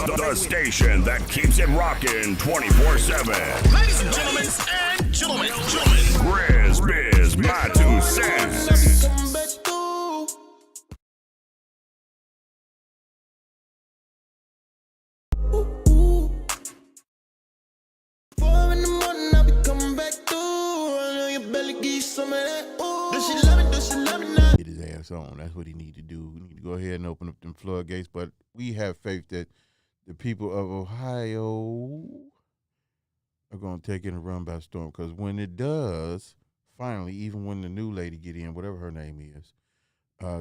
The station that keeps it rocking 24/7. Ladies and gentlemen, Grizz Biz, my 2 cents. Get his ass on. That's what he need to do. We need to go ahead and open up them floodgates. But we have faith that the people of Ohio are going to take it and run by storm. Because when it does, finally, even when the new lady get in, whatever her name is,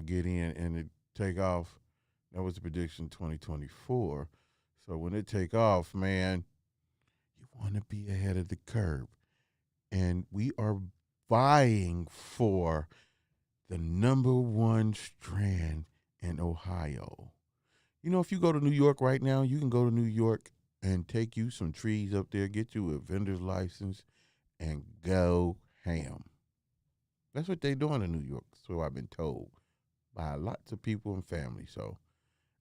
get in and it take off, that was the prediction 2024. So when it take off, man, you want to be ahead of the curve. And we are vying for the #1 strand in Ohio. You know, if you go to New York right now, you can go to New York and take you some trees up there, get you a vendor's license, and go ham. That's what they're doing in New York, so I've been told by lots of people and family. So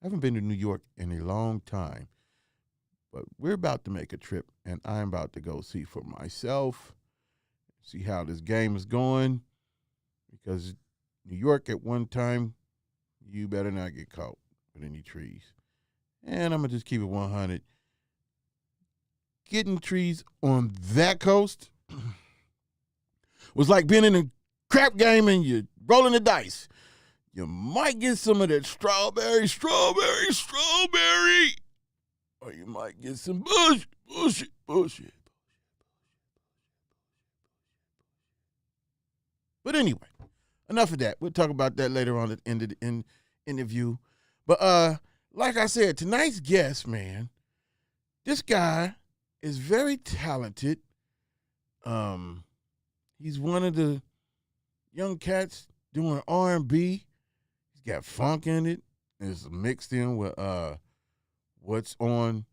I haven't been to New York in a long time, but we're about to make a trip, and I'm about to go see for myself, see how this game is going, because New York at one time, you better not get caught with any trees. And I'm going to just keep it 100. Getting trees on that coast was like being in a crap game and you're rolling the dice. You might get some of that strawberry, or you might get some bullshit. But anyway, enough of that. We'll talk about that later on in the interview. But like I said, tonight's guest, man, this guy is very talented. He's one of the young cats doing R&B. He's got funk in it. It's mixed in with what's on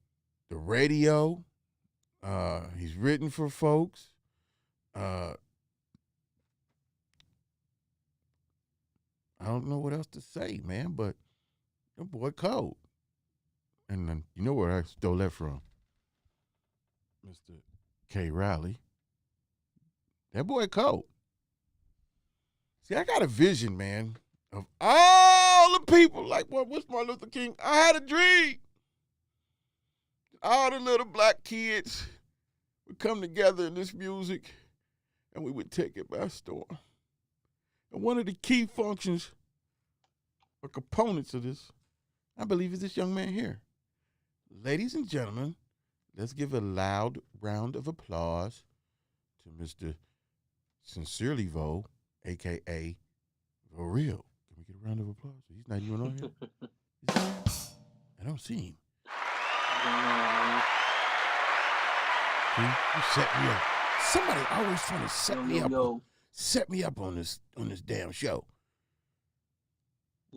the radio. He's written for folks. I don't know what else to say, man, but your boy cold. And then you know where I stole that from? Mr. K. Riley. That boy cold. See, I got a vision, man, of all the people, like what's Martin Luther King? I had a dream. All the little black kids would come together in this music, and we would take it by storm. And one of the key functions or components of this, I believe, is this young man here. Ladies and gentlemen, let's give a loud round of applause to Mr. Sincerely Vo, a.k.a. Vo Real. Can we get a round of applause? He's not even on here. I don't see him. See, you set me up. Somebody always trying to set me up on this damn show.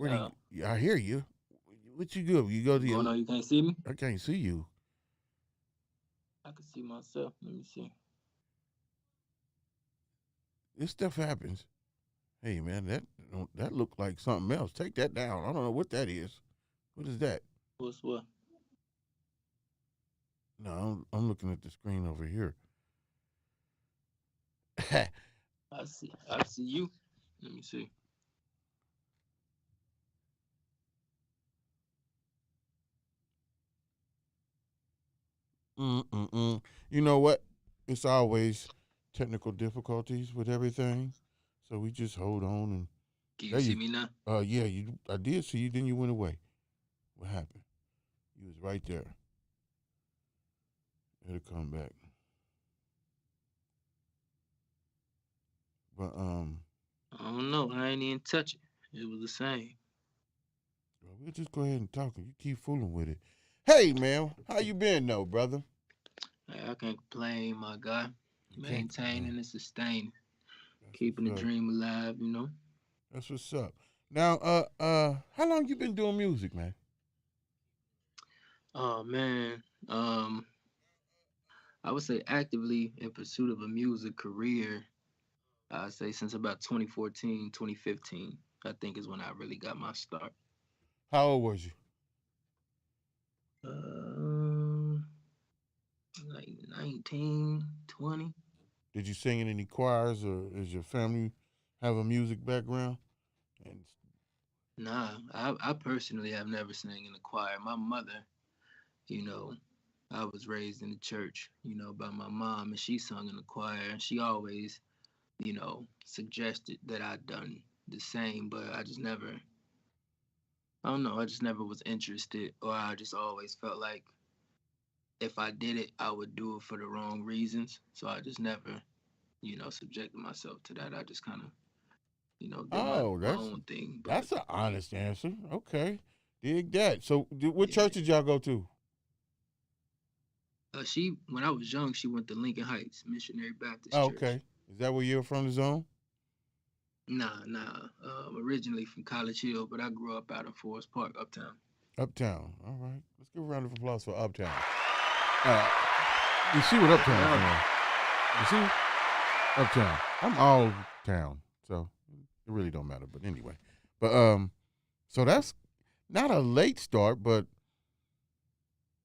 I hear you. What you do? You go to your... no, you can't see me? I can't see you. I can see myself. Let me see. This stuff happens. Hey, man, that looked like something else. Take that down. I don't know what that is. What is that? What's what? No, I'm looking at the screen over here. I see you. Let me see. You know what? It's always technical difficulties with everything, so we just hold on and. Can you see me now? Yeah, I did see you. Then you went away. What happened? You was right there. It'll come back. But I don't know. I ain't even touch it. It was the same. Well, we'll just go ahead and talk. You keep fooling with it. Hey, man, how you been, though, brother? Hey, I can't complain, my guy. Maintaining and sustaining. Keeping the dream alive, you know? That's what's up. Now, how long you been doing music, man? Oh, man. I would say actively in pursuit of a music career, I'd say since about 2014, 2015, I think is when I really got my start. How old was you? 19, 20. Did you sing in any choirs, or is your family have a music background? And Nah, I personally have never sang in a choir. My mother, you know, I was raised in the church, by my mom, and she sung in the choir, and she always, suggested that I done the same, but I just never, I don't know, I just never was interested, or I just always felt like if I did it, I would do it for the wrong reasons. So I just never, subjected myself to that. I just kind of, did my, oh, my own thing. But that's an honest answer. Okay, dig that. So, what yeah, church did y'all go to? when I was young, she went to Lincoln Heights Missionary Baptist Oh, Church. okay. Is that where you're from, the zone? Nah. Originally from College Hill, but I grew up out in Forest Park, Uptown. Uptown. All right. Let's give a round of applause for Uptown. Uh, you see what Where Uptown y'all from? You see Uptown. I'm all town, so it really don't matter. But anyway, so that's not a late start, but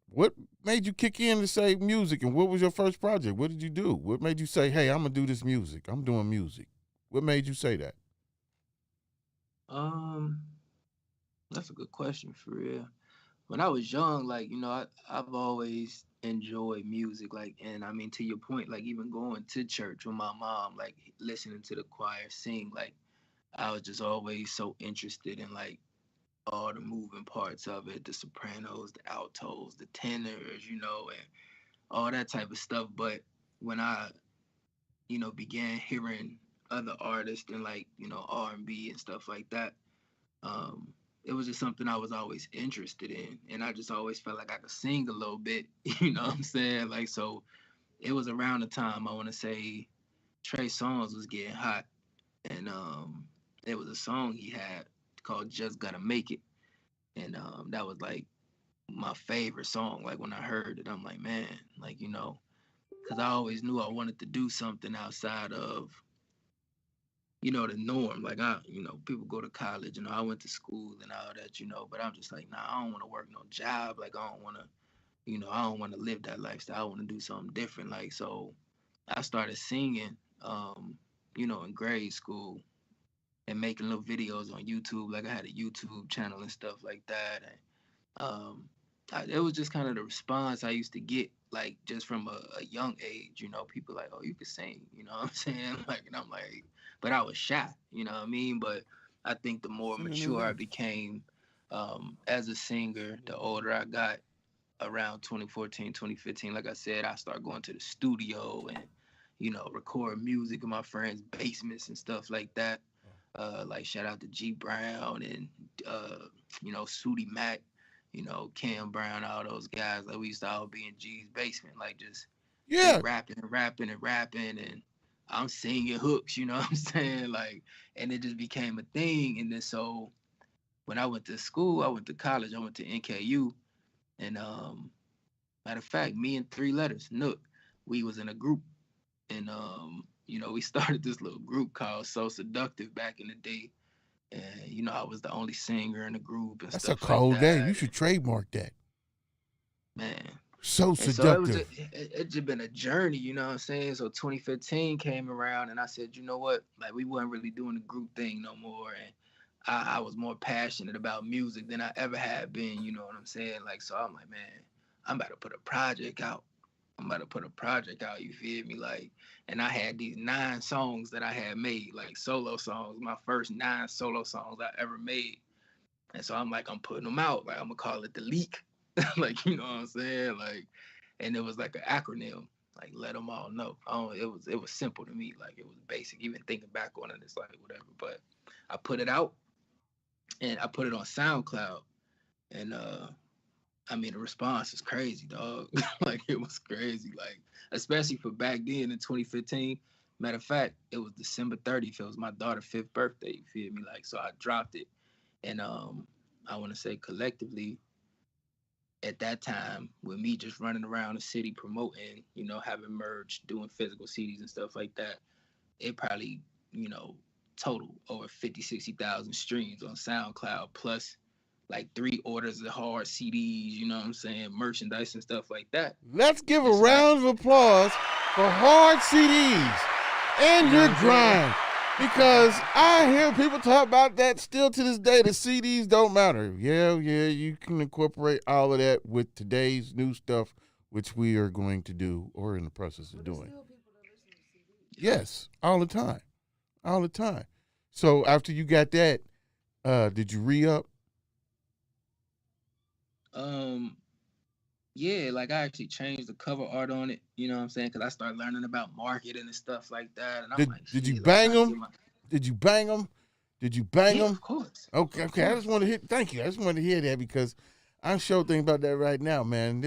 what made you kick in to say music, and what was your first project? What did you do? What made you say, "Hey, I'm gonna do this music. I'm doing music"? What made you say that? Um, that's a good question for real. When I was young, like, I've always enjoyed music, like, and I mean, to your point, like, even going to church with my mom, like, listening to the choir sing, like, I was just always so interested in, like, all the moving parts of it, the sopranos, the altos, the tenors, and all that type of stuff. But when I, began hearing other artists and, like, R&B and stuff like that, um, it was just something I was always interested in, and I just always felt like I could sing a little bit. You know what I'm saying? Like, so it was around the time I want to say Trey Songz was getting hot, and there was a song he had called "Just Gotta Make It," and that was like my favorite song. Like when I heard it, I'm like, man, like because I always knew I wanted to do something outside of the norm. Like people go to college, I went to school and all that, but I'm just like, nah, I don't want to work no job. Like I don't want to, I don't want to live that lifestyle. I want to do something different. Like, so I started singing, in grade school and making little videos on YouTube. Like I had a YouTube channel and stuff like that. And it was just kind of the response I used to get, like just from a young age. People like, oh, you can sing. You know what I'm saying? Like, and I'm like, but I was shy. You know what I mean? But I think the more Send a new mature I link. became as a singer, the older I got. Around 2014, 2015, like I said, I started going to the studio and record music in my friends' basements and stuff like that. Like shout out to G Brown and Sudi Mac, Cam Brown, all those guys. Like we used to all be in G's basement, like just Yeah. rapping and rapping and rapping, and I'm singing hooks, you know what I'm saying? Like, and it just became a thing. And then so when I went to school, I went to college, I went to NKU, and matter of fact, me and Three Letters, Nook, we was in a group, and we started this little group called So Seductive back in the day. And I was the only singer in the group and That's a stuff like cold name. You that. should trademark that. Man, So and so seductive. it just been a journey, you know what I'm saying? So 2015 came around, and I said, you know what? Like we weren't really doing the group thing no more, and I was more passionate about music than I ever had been. You know what I'm saying? Like, so I'm like, man, I'm about to put a project out. I'm about to put a project out. You feel me? Like, and I had these 9 songs that I had made, like solo songs, my first 9 solo songs I ever made. And so I'm like, I'm putting them out. Like, I'm gonna call it the leak. Like, you know what I'm saying? Like, and it was like an acronym, like let them all know. It was simple to me. Like it was basic. Even thinking back on it, it's like whatever. But I put it out and I put it on SoundCloud. And I mean, the response is crazy, dog. Like it was crazy. Like especially for back then in 2015. Matter of fact, it was December 30th. It was my daughter's 5th birthday. You feel me? Like so, I dropped it, and I want to say collectively at that time with me just running around the city promoting, having merch, doing physical CDs and stuff like that, it probably, total over 50, 60,000 streams on SoundCloud plus like 3 orders of hard CDs, you know what I'm saying, merchandise and stuff like that. Let's give a It's round of applause for hard CDs and your grind. Because I hear people talk about that still to this day. The CDs don't matter. Yeah, you can incorporate all of that with today's new stuff, which we are going to do or in the process of doing. Yes, all the time. All the time. So after you got that, did you re-up? Yeah, like I actually changed the cover art on it, you know what I'm saying? Because I started learning about marketing and stuff like that. And I'm Did you shit, bang like, them? Did you bang them? Did you bang Yeah, them? of course. Okay. Of I course. just want to hear. Thank you. I just want to hear that because I'm sure thinking about that right now, man.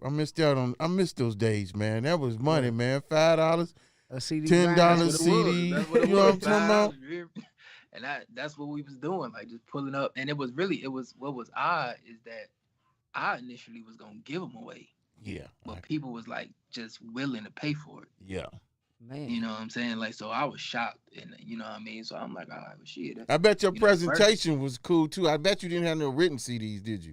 I missed out on. I missed those days, man. That was money, man. $5, A CD, $10 grind. CD. That's what it You know what I'm was, talking about? $5. And that's what we was doing, like just pulling up. And it was what was odd is that I initially was gonna give them away, Yeah. but people was like just willing to pay for it. Yeah. Man. You know what I'm saying? Like, so I was shocked, and you know what I mean. So I'm like, all right, well, shit. I bet your You know, presentation was cool too. I bet you didn't have no written CDs, did you?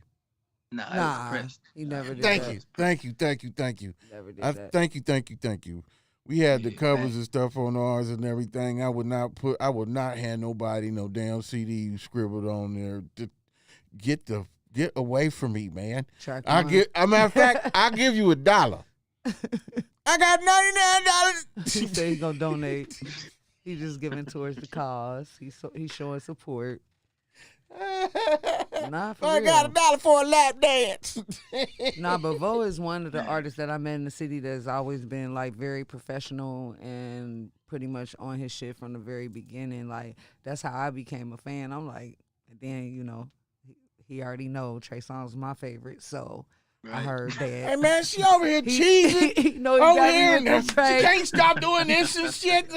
Nah, I Nah, was pressed. he never did Thank that. you. Thank you. Thank you. Thank you. Never did I that. thank you. We had the Yeah, covers thanks. and stuff on ours and everything. I would not hand nobody no damn CD scribbled on there. Get away from me, man. Track A matter of fact, I'll give you $1. I got $99. He said he's gonna donate. He's just giving towards the cause. He's showing support. Nah, for I real. got $1 for a lap dance. Nah, but Vo is one of the artists that I met in the city that's always been like very professional and pretty much on his shit from the very beginning. Like that's how I became a fan. I'm like, and then you know, he already know Trey Songz my favorite, so I Right. heard that. Hey man, she over here cheesing. He know he Over got here, me and with she the Trey. can't stop doing this and shit.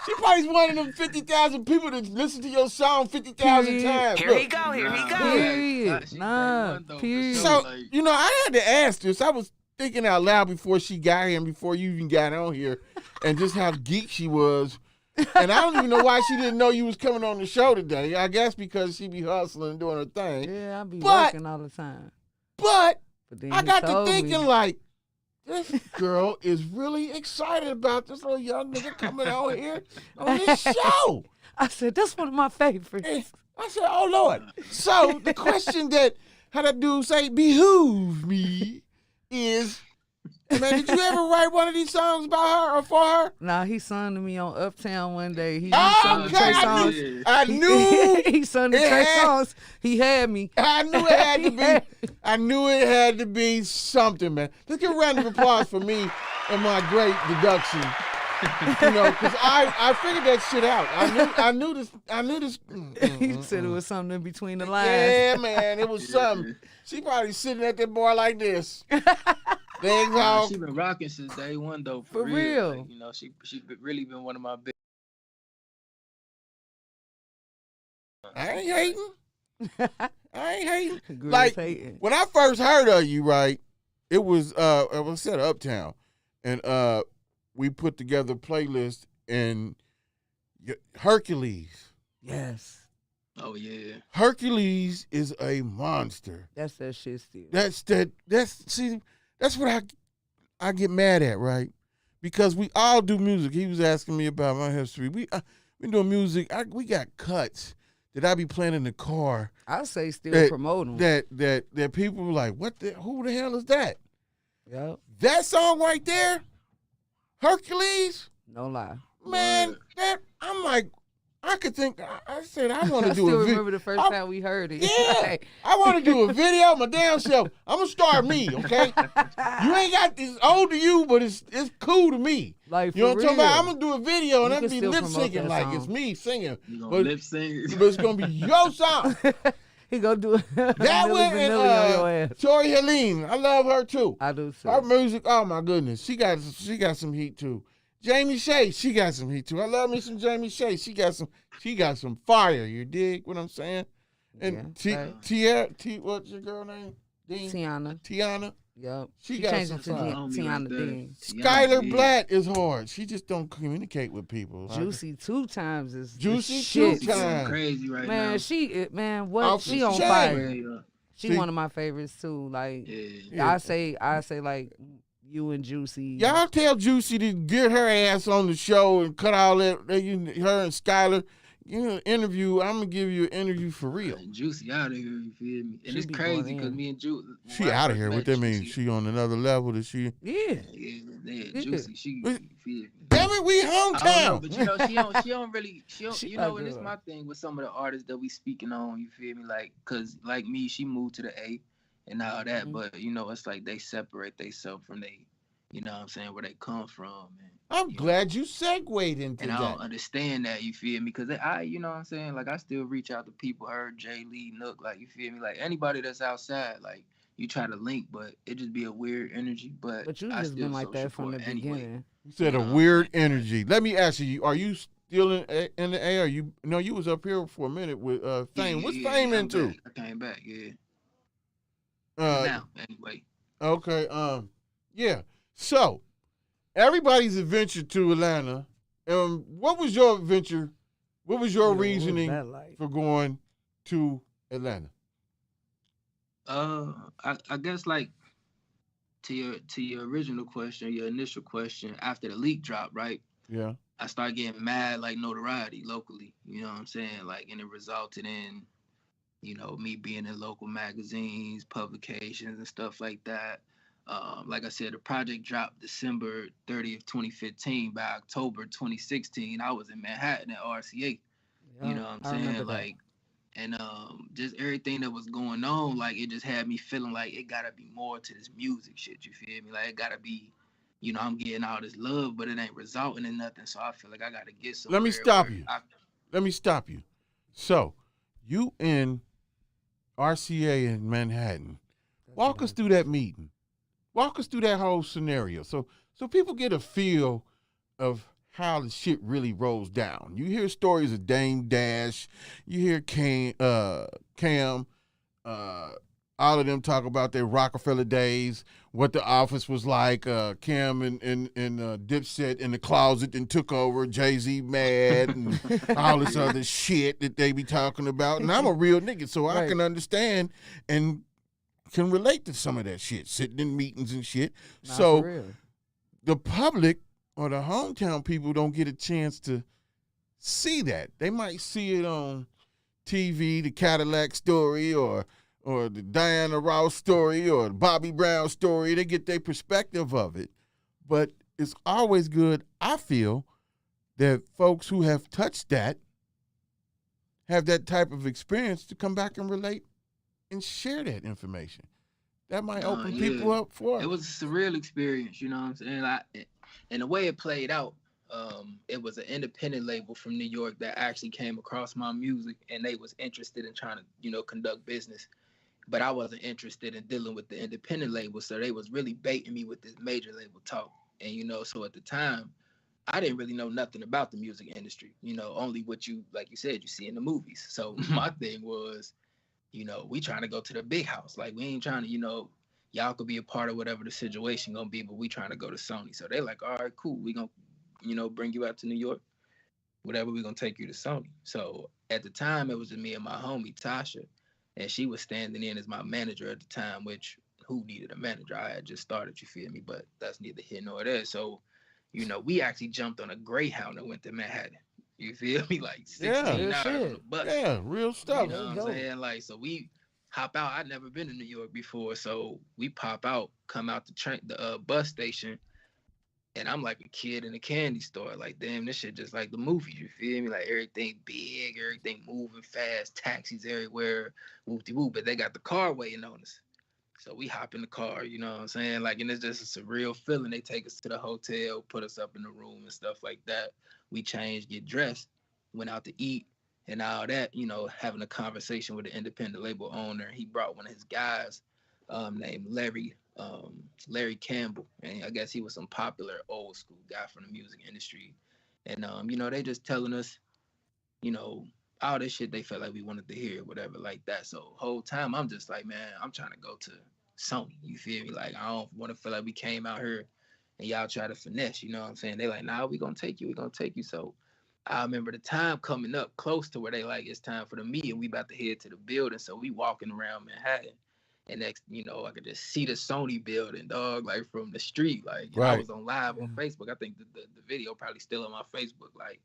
She probably one of them 50,000 people that listen to your song 50,000 Period. times. Here Look. he go, here he Nah, go. Period. she Nah, one though, for period. So, like, you know, I had to ask this. I was thinking out loud before she got here and before you even got on here and just how geek she was. And I don't even know why she didn't know you was coming on the show today. I guess because she be hustling and doing her thing. Yeah, I be But- working all the time. But But then I he got to told thinking me, like, this girl is really excited about this little young nigga coming out here on this show. I said, that's one of my favorites. And I said, oh, Lord. So the question that, how that dude say, behoove me is, man, did you ever write one of these songs about her or for her? Nah, he sung to me on Uptown one day. He Oh, sung to okay. Trey I Songz. knew, I knew, He sung to it Trey had- Songz. He had me. I knew it had to be, I knew it had to be something, man. Let's give a round of applause for me and my great deduction. You know, because I figured that shit out. I knew this. He said it was something in between the lines. Yeah, man, it was something. She probably sitting at that bar like this. Legs nah, all. she been rocking since day one though. For For real. Like, you know, she really been one of my big. I ain't hating. I ain't hating. Girls Like hating. when I first heard of you, right? It was at Uptown, and we put together a playlist and Hercules. Yes. Oh yeah. Hercules is a monster. That's that shit still. That's what I get mad at, right? Because we all do music. He was asking me about my history. We doing music. We got cuts that I be playing in the car I say still that- promote them. that people were like, who the hell is that? Yep. That song right there, Hercules, No lie. man, I'm like, I could think, I said, I want I to do still a video. remember the first time we heard it. Yeah, Like, I want to do a video of my damn self. I'm going to start me, okay? You ain't got this old to you, but it's cool to me. like You know for what I'm talking about? I'm real. going to do a video and You I'm can be still lip promote syncing that like song. it's me singing. You gonna But, lip sync? but it's going to be your song. He gonna do it. That Milli one Vanilli and on your ass. Tori Helene. I love her too. I do too. Her music, oh my goodness. She got some heat too. Jamie Shea, she got some heat too. I love me some Jamie Shea. She got some fire. You dig what I'm saying? And Yeah, what's your girl name? Dean? Tiana. Tiana. Yep. She She got changed some it to That's my fire. homie right Tiana there. Dean. Tiana, Skylar yeah. Blatt is hard. She just don't communicate with people. Juicy 2 times is the Juicy shit. Two Juicy going Time. crazy right Man, now. what Off the she on Juicy chain. fire. way up. She See? one of my favorites too. Like Yeah. Yeah. I say like you and Juicy. Y'all tell Juicy to get her ass on the show and cut all that. Her and Skylar, interview. I'm gonna give you an interview for real. Juicy out of here, you feel me? And She it's be crazy going because in. me and Juicy. She out of here. What that mean? She on another level? That she? Yeah. Yeah, Juicy. She What- you feel me? Damn it, we I don't know, hometown. but she don't really, She you know, not and it's good. my thing with some of the artists that we speaking on, you feel me? Like, cause like me, she moved to the A and all that, Mhm. but you know, it's like they separate themselves from they, you know what I'm saying, where they come from. And, I'm you glad you segued into and I that. don't understand that, you feel me? Cause you know what I'm saying? Like, I still reach out to people, her, Jay Lee, Nook, like, you feel me? Like, anybody that's outside, like, you try to link, but it just be a weird energy. But But you I just still been like that from support the anyway. beginning. You said You a know what I'm weird saying? energy. Let me ask you: are you still in the air? You no, you was up here for a minute with Fame. What's Fame I'm into? back. I came back, yeah. Uh, Now, anyway. okay. Yeah. So everybody's adventure to Atlanta. What was your adventure? What was your Yeah, what was reasoning that like? for going to Atlanta? I guess like to your original question, your initial question, after the leak drop, right? Yeah. I started getting mad like notoriety locally. You know what I'm saying? Like, and it resulted in, you know, me being in local magazines, publications, and stuff like that. Like I said, the project dropped December 30th, 2015. By October 2016, I was in Manhattan at RCA. You Yeah, know what I'm I saying? remember that. Like, and just everything that was going on, like, it just had me feeling like it gotta be more to this music shit. You feel me? Like, it gotta be, you know, I'm getting all this love, but it ain't resulting in nothing. So I feel like I gotta get somewhere. Let me stop where you. I, Let me stop you. So, you in RCA in Manhattan. Walk us through that meeting. Walk us through that whole scenario. So people get a feel of how the shit really rolls down. You hear stories of Dame Dash, you hear Cam, all of them talk about their Rockefeller days, what the office was like. Cam and Dipset in the closet and took over. Jay-Z mad and all this other shit that they be talking about. And I'm a real nigga, so I Right. can understand and can relate to some of that shit, sitting in meetings and shit. Nah, So for real. the public or the hometown people don't get a chance to see that. They might see it on TV, the Cadillac story, or the Diana Ross story, or the Bobby Brown story. They get their perspective of it. But it's always good, I feel, that folks who have touched that have that type of experience to come back and relate and share that information. That might open people up for it it. was a surreal experience, you know what I'm saying? And the way it played out, it was an independent label from New York that actually came across my music, and they was interested in trying to, you know, conduct business. But I wasn't interested in dealing with the independent label, so they was really baiting me with this major label talk. And you know, so at the time, I didn't really know nothing about the music industry. You know, only what you, like you said, you see in the movies. So my thing was, you know, we trying to go to the big house. Like, we ain't trying to, you know, y'all could be a part of whatever the situation gonna be, but we trying to go to Sony. So they like, all right, cool. We gonna, you know, bring you out to New York. Whatever, we gonna take you to Sony. So at the time, it was just me and my homie Tasha, and she was standing in as my manager at the time. Which, who needed a manager? I had just started. You feel me? But that's neither here nor there. So, you know, we actually jumped on a Greyhound and went to Manhattan. You feel me? Like 16 Real hours on shit. the bus. Yeah, real stuff. You know what I'm dope. saying? Like, so we hop out. I'd never been to New York before, so we pop out, come out the bus station, and I'm like a kid in a candy store. Like, damn, this shit just like the movies. You feel me? Like, everything big, everything moving fast, taxis everywhere, whoop de whoop. But they got the car waiting on us. So we hop in the car, you know what I'm saying? Like, and it's just a surreal feeling. They take us to the hotel, put us up in the room and stuff like that. We changed, get dressed, went out to eat and all that, you know, having a conversation with the independent label owner. He brought one of his guys named Larry Campbell. And I guess he was some popular old school guy from the music industry. And, you know, they just telling us, you know, all this shit they felt like we wanted to hear, whatever, like that. So whole time I'm just like, man, I'm trying to go to Sony. You feel me? Like, I don't want to feel like we came out here and y'all try to finesse, you know what I'm saying? They like, nah, we gonna take you, we gonna take you. So I remember the time coming up close to where they like, it's time for the meeting. We about to head to the building. So we walking around Manhattan. And next, I could just see the Sony building, dog, like from the street. Like, and I Right. was on live on Facebook. I think the video probably still on my Facebook. Like,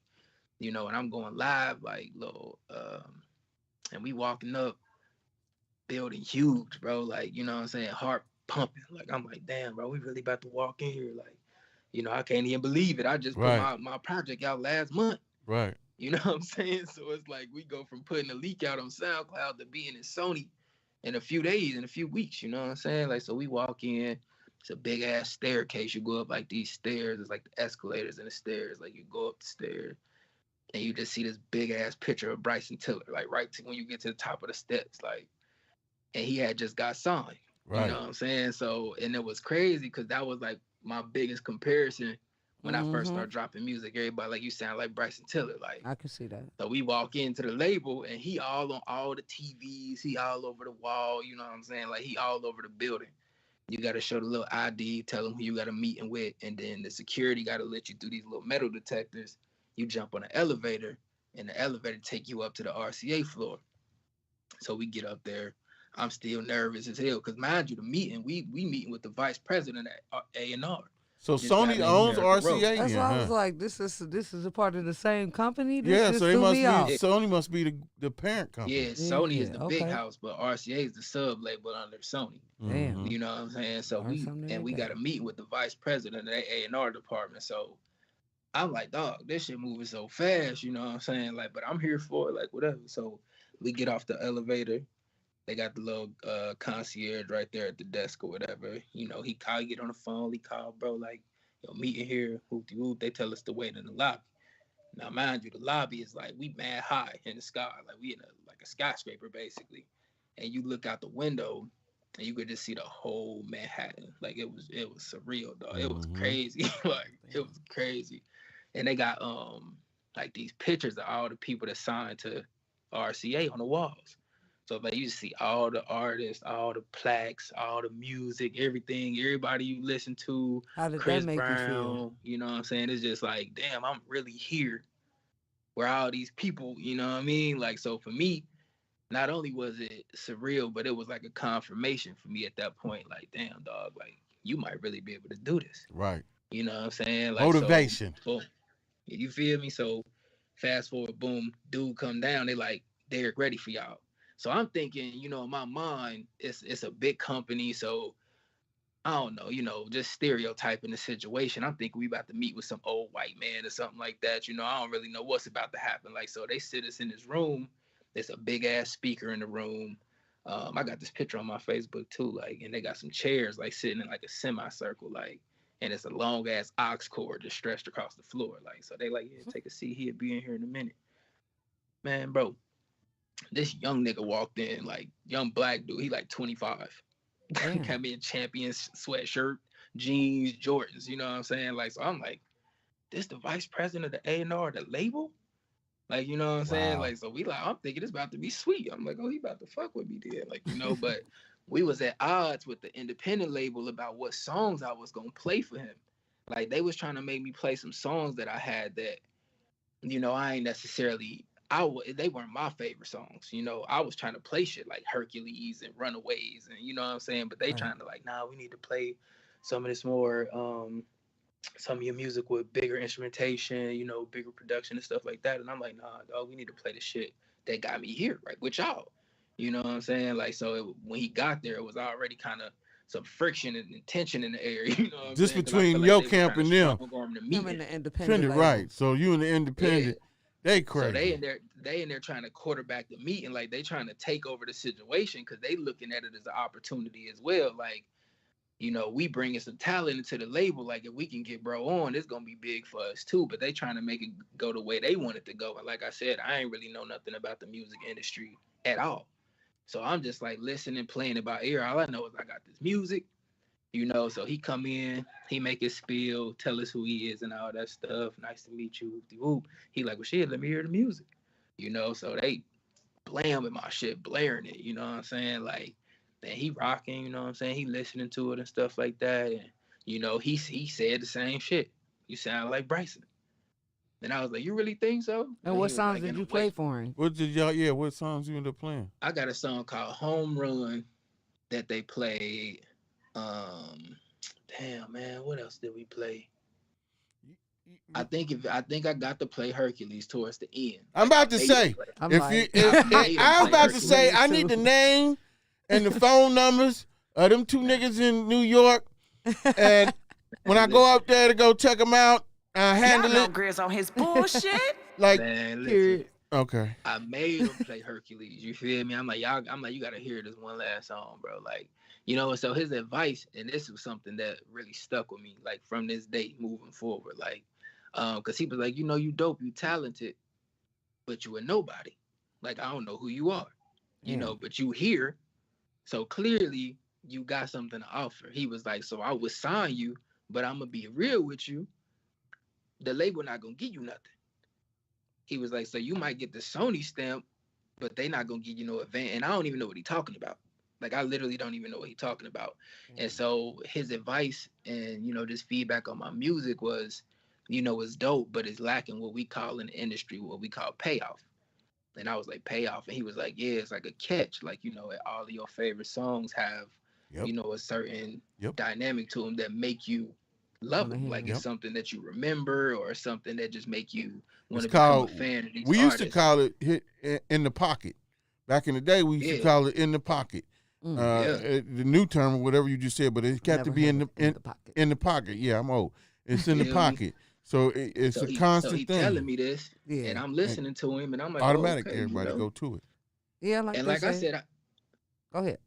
and I'm going live, like, and we walking up, building huge, bro. Like, you know what I'm saying? Heart pumping. Like, I'm like, damn, bro, we really about to walk in here. Like, I can't even believe it. I just put Right. my project out last month. Right. You know what I'm saying? So it's like we go from putting a leak out on SoundCloud to being in Sony in a few days, in a few weeks. You know what I'm saying? Like, so we walk in. It's a big ass staircase. You go up like these stairs. It's like the escalators and the stairs. Like, you go up the stairs and you just see this big ass picture of Bryson Tiller. Like, right when you get to the top of the steps. Like, and he had just got signed. Right. You know what I'm saying? So, and it was crazy because that was like my biggest comparison when I first started dropping music. Everybody like, you sound like Bryson Tiller. Like, I can see that. So we walk into the label and he all on all the TVs. He all over the wall. You know what I'm saying? Like, he all over the building. You got to show the little ID, tell them who you got a meeting with. And then the security got to let you through these little metal detectors. You jump on an elevator and the elevator take you up to the RCA floor. So we get up there. I'm still nervous as hell because, mind you, the meeting, we meeting with the vice president at A&R. So Sony owns RCA. That's why I was like, this is a part of the same company. This so they must be. out. Sony must be the parent company. Yeah, Sony is the big house, but RCA is the sub label under Sony. Damn. You know what I'm saying? So we got a meeting with the vice president of the A&R department. So I'm like, dog, this shit moving so fast. You know what I'm saying? Like, but I'm here for it. Like, whatever. So we get off the elevator. They got the little concierge right there at the desk or whatever. He call, get on the phone. He call, bro, like, meeting here. Hoop-de-hoop. They tell us to wait in the lobby. Now, mind you, the lobby is like, we mad high in the sky. Like, we in a skyscraper, basically. And you look out the window, and you could just see the whole Manhattan. Like, it was surreal, dog. It was crazy. Like, it was crazy. And they got, like, these pictures of all the people that signed to RCA on the walls. So like you see all the artists, all the plaques, all the music, everything, everybody you listen to. How did Chris that make Brown, you feel? you know what I'm saying? It's just like, damn, I'm really here. Where all these people, you know what I mean? Like, so for me, not only was it surreal, but it was like a confirmation for me at that point. Like, damn, dog, like you might really be able to do this. Right. You know what I'm saying? Like, motivation. So, you feel me? So fast forward, boom, dude come down. They like, Derek ready for y'all. So I'm thinking, in my mind, it's a big company. So I don't know, just stereotyping the situation. I'm thinking we about to meet with some old white man or something like that. I don't really know what's about to happen. Like, so they sit us in this room. There's a big ass speaker in the room. I got this picture on my Facebook too. Like, and they got some chairs like sitting in like a semicircle, like, and it's a long ass aux cord just stretched across the floor. Like, so they like, yeah, take a seat. He'll be in here in a minute. Man, bro. This young nigga walked in, like young black dude. He like 25. Came in Champions sweatshirt, jeans, Jordans. You know what I'm saying? Like, so I'm like, this the vice president of the A&R, the label? Like, you know what I'm saying? Like, so we like, I'm thinking it's about to be sweet. I'm like, oh, he about to fuck with me then. Like, but we was at odds with the independent label about what songs I was gonna play for him. Like, they was trying to make me play some songs that I had that, I ain't necessarily. They weren't my favorite songs. I was trying to play shit like Hercules and Runaways and you know what I'm saying? But they trying to like, nah, we need to play some of this more, some of your music with bigger instrumentation, bigger production and stuff like that. And I'm like, nah, dog, we need to play the shit that got me here, right, with y'all. You know what I'm saying? Like, so when he got there, it was already kind of some friction and tension in the air. You know what I'm just saying? Between your camp and them. Him and the independent, right? So you and the independent. Yeah. They crazy. So they in there trying to quarterback the meeting, like they trying to take over the situation because they looking at it as an opportunity as well. Like, we bringing some talent into the label. Like, if we can get bro on, it's gonna be big for us too. But they trying to make it go the way they want it to go. And like I said, I ain't really know nothing about the music industry at all. So I'm just like listening, playing it by ear. All I know is I got this music. So he come in, he make his spiel, tell us who he is and all that stuff. Nice to meet you. Whoop. He like, well, shit, let me hear the music. So they blaring my shit, blaring it. You know what I'm saying? Like, and he rocking, you know what I'm saying? He listening to it and stuff like that. And, you know, he said the same shit. You sound like Bryson. And I was like, you really think so? And what songs did you play for him? What did y'all? Yeah, what songs you end up playing? I got a song called Home Run that they played. Damn man, what else did we play? I think I got to play Hercules towards the end. I'm about to say, I was about to say, I need the name and the phone numbers of them two niggas in New York, and when I go up there to go check them out, handle Y'all know it. Grizz on his bullshit. Like, man, listen, okay. I made him play Hercules. You feel me? I'm like, you gotta hear this one last song, bro. Like, you know, so his advice, and this was something that really stuck with me, like from this day moving forward, like, cause he was like, you know, you dope, you talented, but you a nobody. Like, I don't know who you are, you know, but you here, so clearly you got something to offer. He was like, so I would sign you, but I'm gonna be real with you. The label not gonna give you nothing. He was like, so you might get the Sony stamp, but they not gonna give you no advance. And I don't even know what he talking about. Like, I literally don't even know what he talking about. And so his advice and, you know, this feedback on my music was, you know, it's dope, but it's lacking what we call in the industry, what we call payoff. And I was like, payoff. And he was like, yeah, it's like a catch. Like, you know, all of your favorite songs have, you know, a certain dynamic to them that make you love them. Like, it's something that you remember or something that just make you want to become a fan of these We artists. used to call it hit in the pocket. Back in the day, we used to call it in the pocket. The new term or whatever you just said, but it got to be in the pocket. Yeah, I'm old. It's in the pocket. So it's a constant so he thing. telling me this, and I'm listening to him, and I'm like, automatic. Oh, okay, everybody you know? go to it. Yeah, like and like I said, go ahead.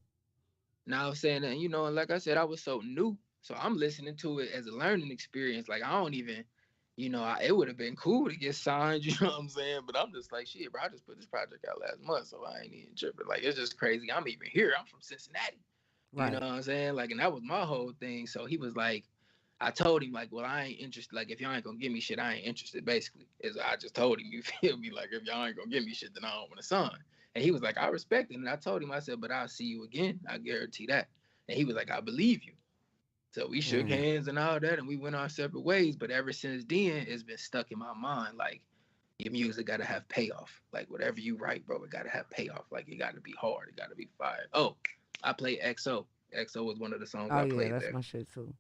Now I was saying that, you know, and like I said, I was so new, so I'm listening to it as a learning experience. Like, I don't even, you know, it would have been cool to get signed, you know what I'm saying? But I'm just like, shit, bro, I just put this project out last month, so I ain't even tripping. Like, it's just crazy. I'm even here. I'm from Cincinnati. You know what I'm saying? Like, and that was my whole thing. So he was like, I told him, like, well, I ain't interested. Like, if y'all ain't gonna give me shit, I ain't interested, basically. I just told him, you feel me? Like, if y'all ain't gonna give me shit, then I don't want to sign. And he was like, I respect it. And I told him, I said, but I'll see you again. I guarantee that. And he was like, I believe you. So we shook hands and all that, and we went our separate ways. But ever since then, it's been stuck in my mind. Like, your music got to have payoff. Like, whatever you write, bro, it got to have payoff. Like, it got to be hard. It got to be fire. Oh, I play XO. XO was one of the songs I played there. That's my shit, too.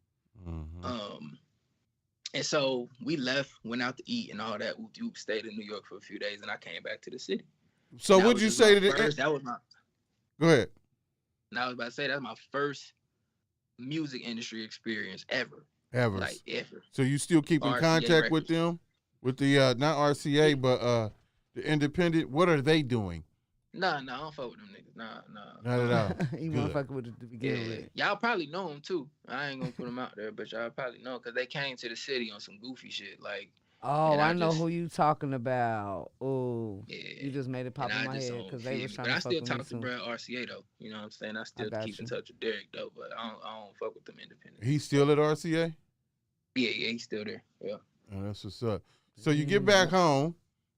And so we left, went out to eat and all that. We stayed in New York for a few days, and I came back to the city. So what'd you say to the... That was my... Go ahead. And I was about to say, that's my first music industry experience ever. Like, ever. So you still keep in contact with them? With the, not RCA, but the independent? What are they doing? Nah, I don't fuck with them niggas. Nah. Not at all. You want to fuck with it to begin with. Y'all probably know them, too. I ain't gonna put them out there, but y'all probably know, because they came to the city on some goofy shit. Like, oh, I know who you talking about. Oh, you just made it pop in my head because they was trying to fuck with me. But I still talk to Brad RCA, though. You know what I'm saying? I still keep in touch with Derek, though, but I don't fuck with them independent. He's still at RCA? Yeah, he's still there. Yeah. Oh, that's what's up. So you get back home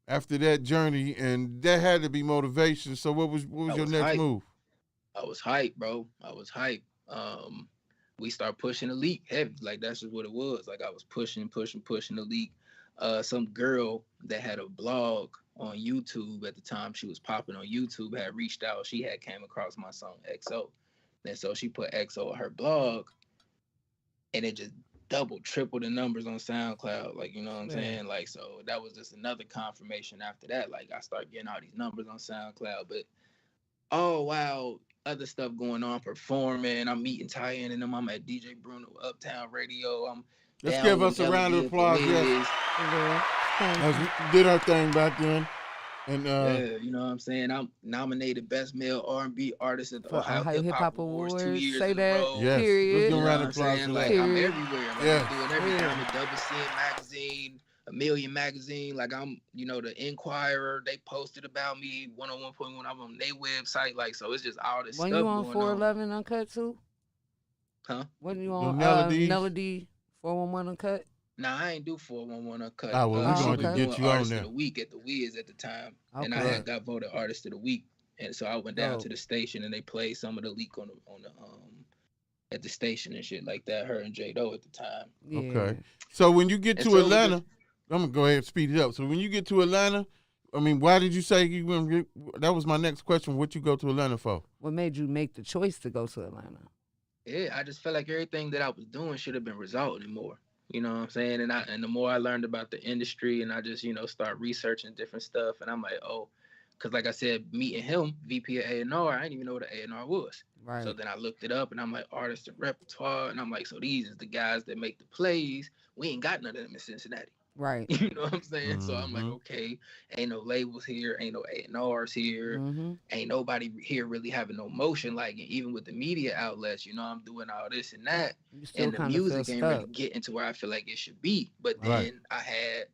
after that journey, and that had to be motivation. So what was your next move? I was hyped, bro. I was hyped. We start pushing the league heavy. Like, that's just what it was. Like, I was pushing the league. Some girl that had a blog on YouTube at the time, she was popping on YouTube, had reached out. She had came across my song XO. And so she put XO on her blog, and it just doubled, tripled the numbers on SoundCloud. Like, you know what I'm saying? Like, so that was just another confirmation after that. Like, I started getting all these numbers on SoundCloud, but wow, other stuff going on, performing. I'm meeting Tyen and them. I'm at DJ Bruno Uptown Radio. Let's give us a round of applause. Yes. Did our thing back then. And you know what I'm saying? I'm nominated Best Male R&B Artist at the Ohio Hip Hop Awards 2 years in a row. Yes. Period. Let's give a round of applause for that. Like, I'm everywhere. Like, I'm doing everything. I'm a Double C magazine, a Million magazine. Like, I'm, you know, the Inquirer. They posted about me 101.1. I'm on their website. Like, so it's just all this stuff going on. When you on 411 Uncut too? Huh? When you on Melody 411 Uncut? Nah, I ain't do 411 Uncut. Oh, well, we're going to get you on there. Artist of the Week at the Wiz at the time. Okay. And I had got voted Artist of the Week And so I went down Dope. to the station and they played some of the leak on the at the station and shit like that. Her and J Do at the time. Yeah. Okay. So when you get And to so it was Atlanta, just- I'm gonna go ahead and speed it up. So when you get to Atlanta, I mean, why did you say you gonna get? That was my next question. What you go to Atlanta for? What made you make the choice to go to Atlanta? Yeah, I just felt like everything that I was doing should have been resulting in more. You know what I'm saying? And the more I learned about the industry and I just, start researching different stuff and I'm like, oh, because like I said, meeting him, VP of A&R, I didn't even know what an A&R was. Right. So then I looked it up and I'm like, artist and repertoire. And I'm like, so these is the guys that make the plays. We ain't got none of them in Cincinnati. Right. You know what I'm saying? So I'm like, Mhm. okay, ain't no labels here, ain't no A&Rs here, Mm-hmm. ain't nobody here really having no motion. Like, and even with the media outlets, I'm doing all this and that, You still and the kind of feel music ain't really stuck. getting to where I feel like it should be. But then Right. I had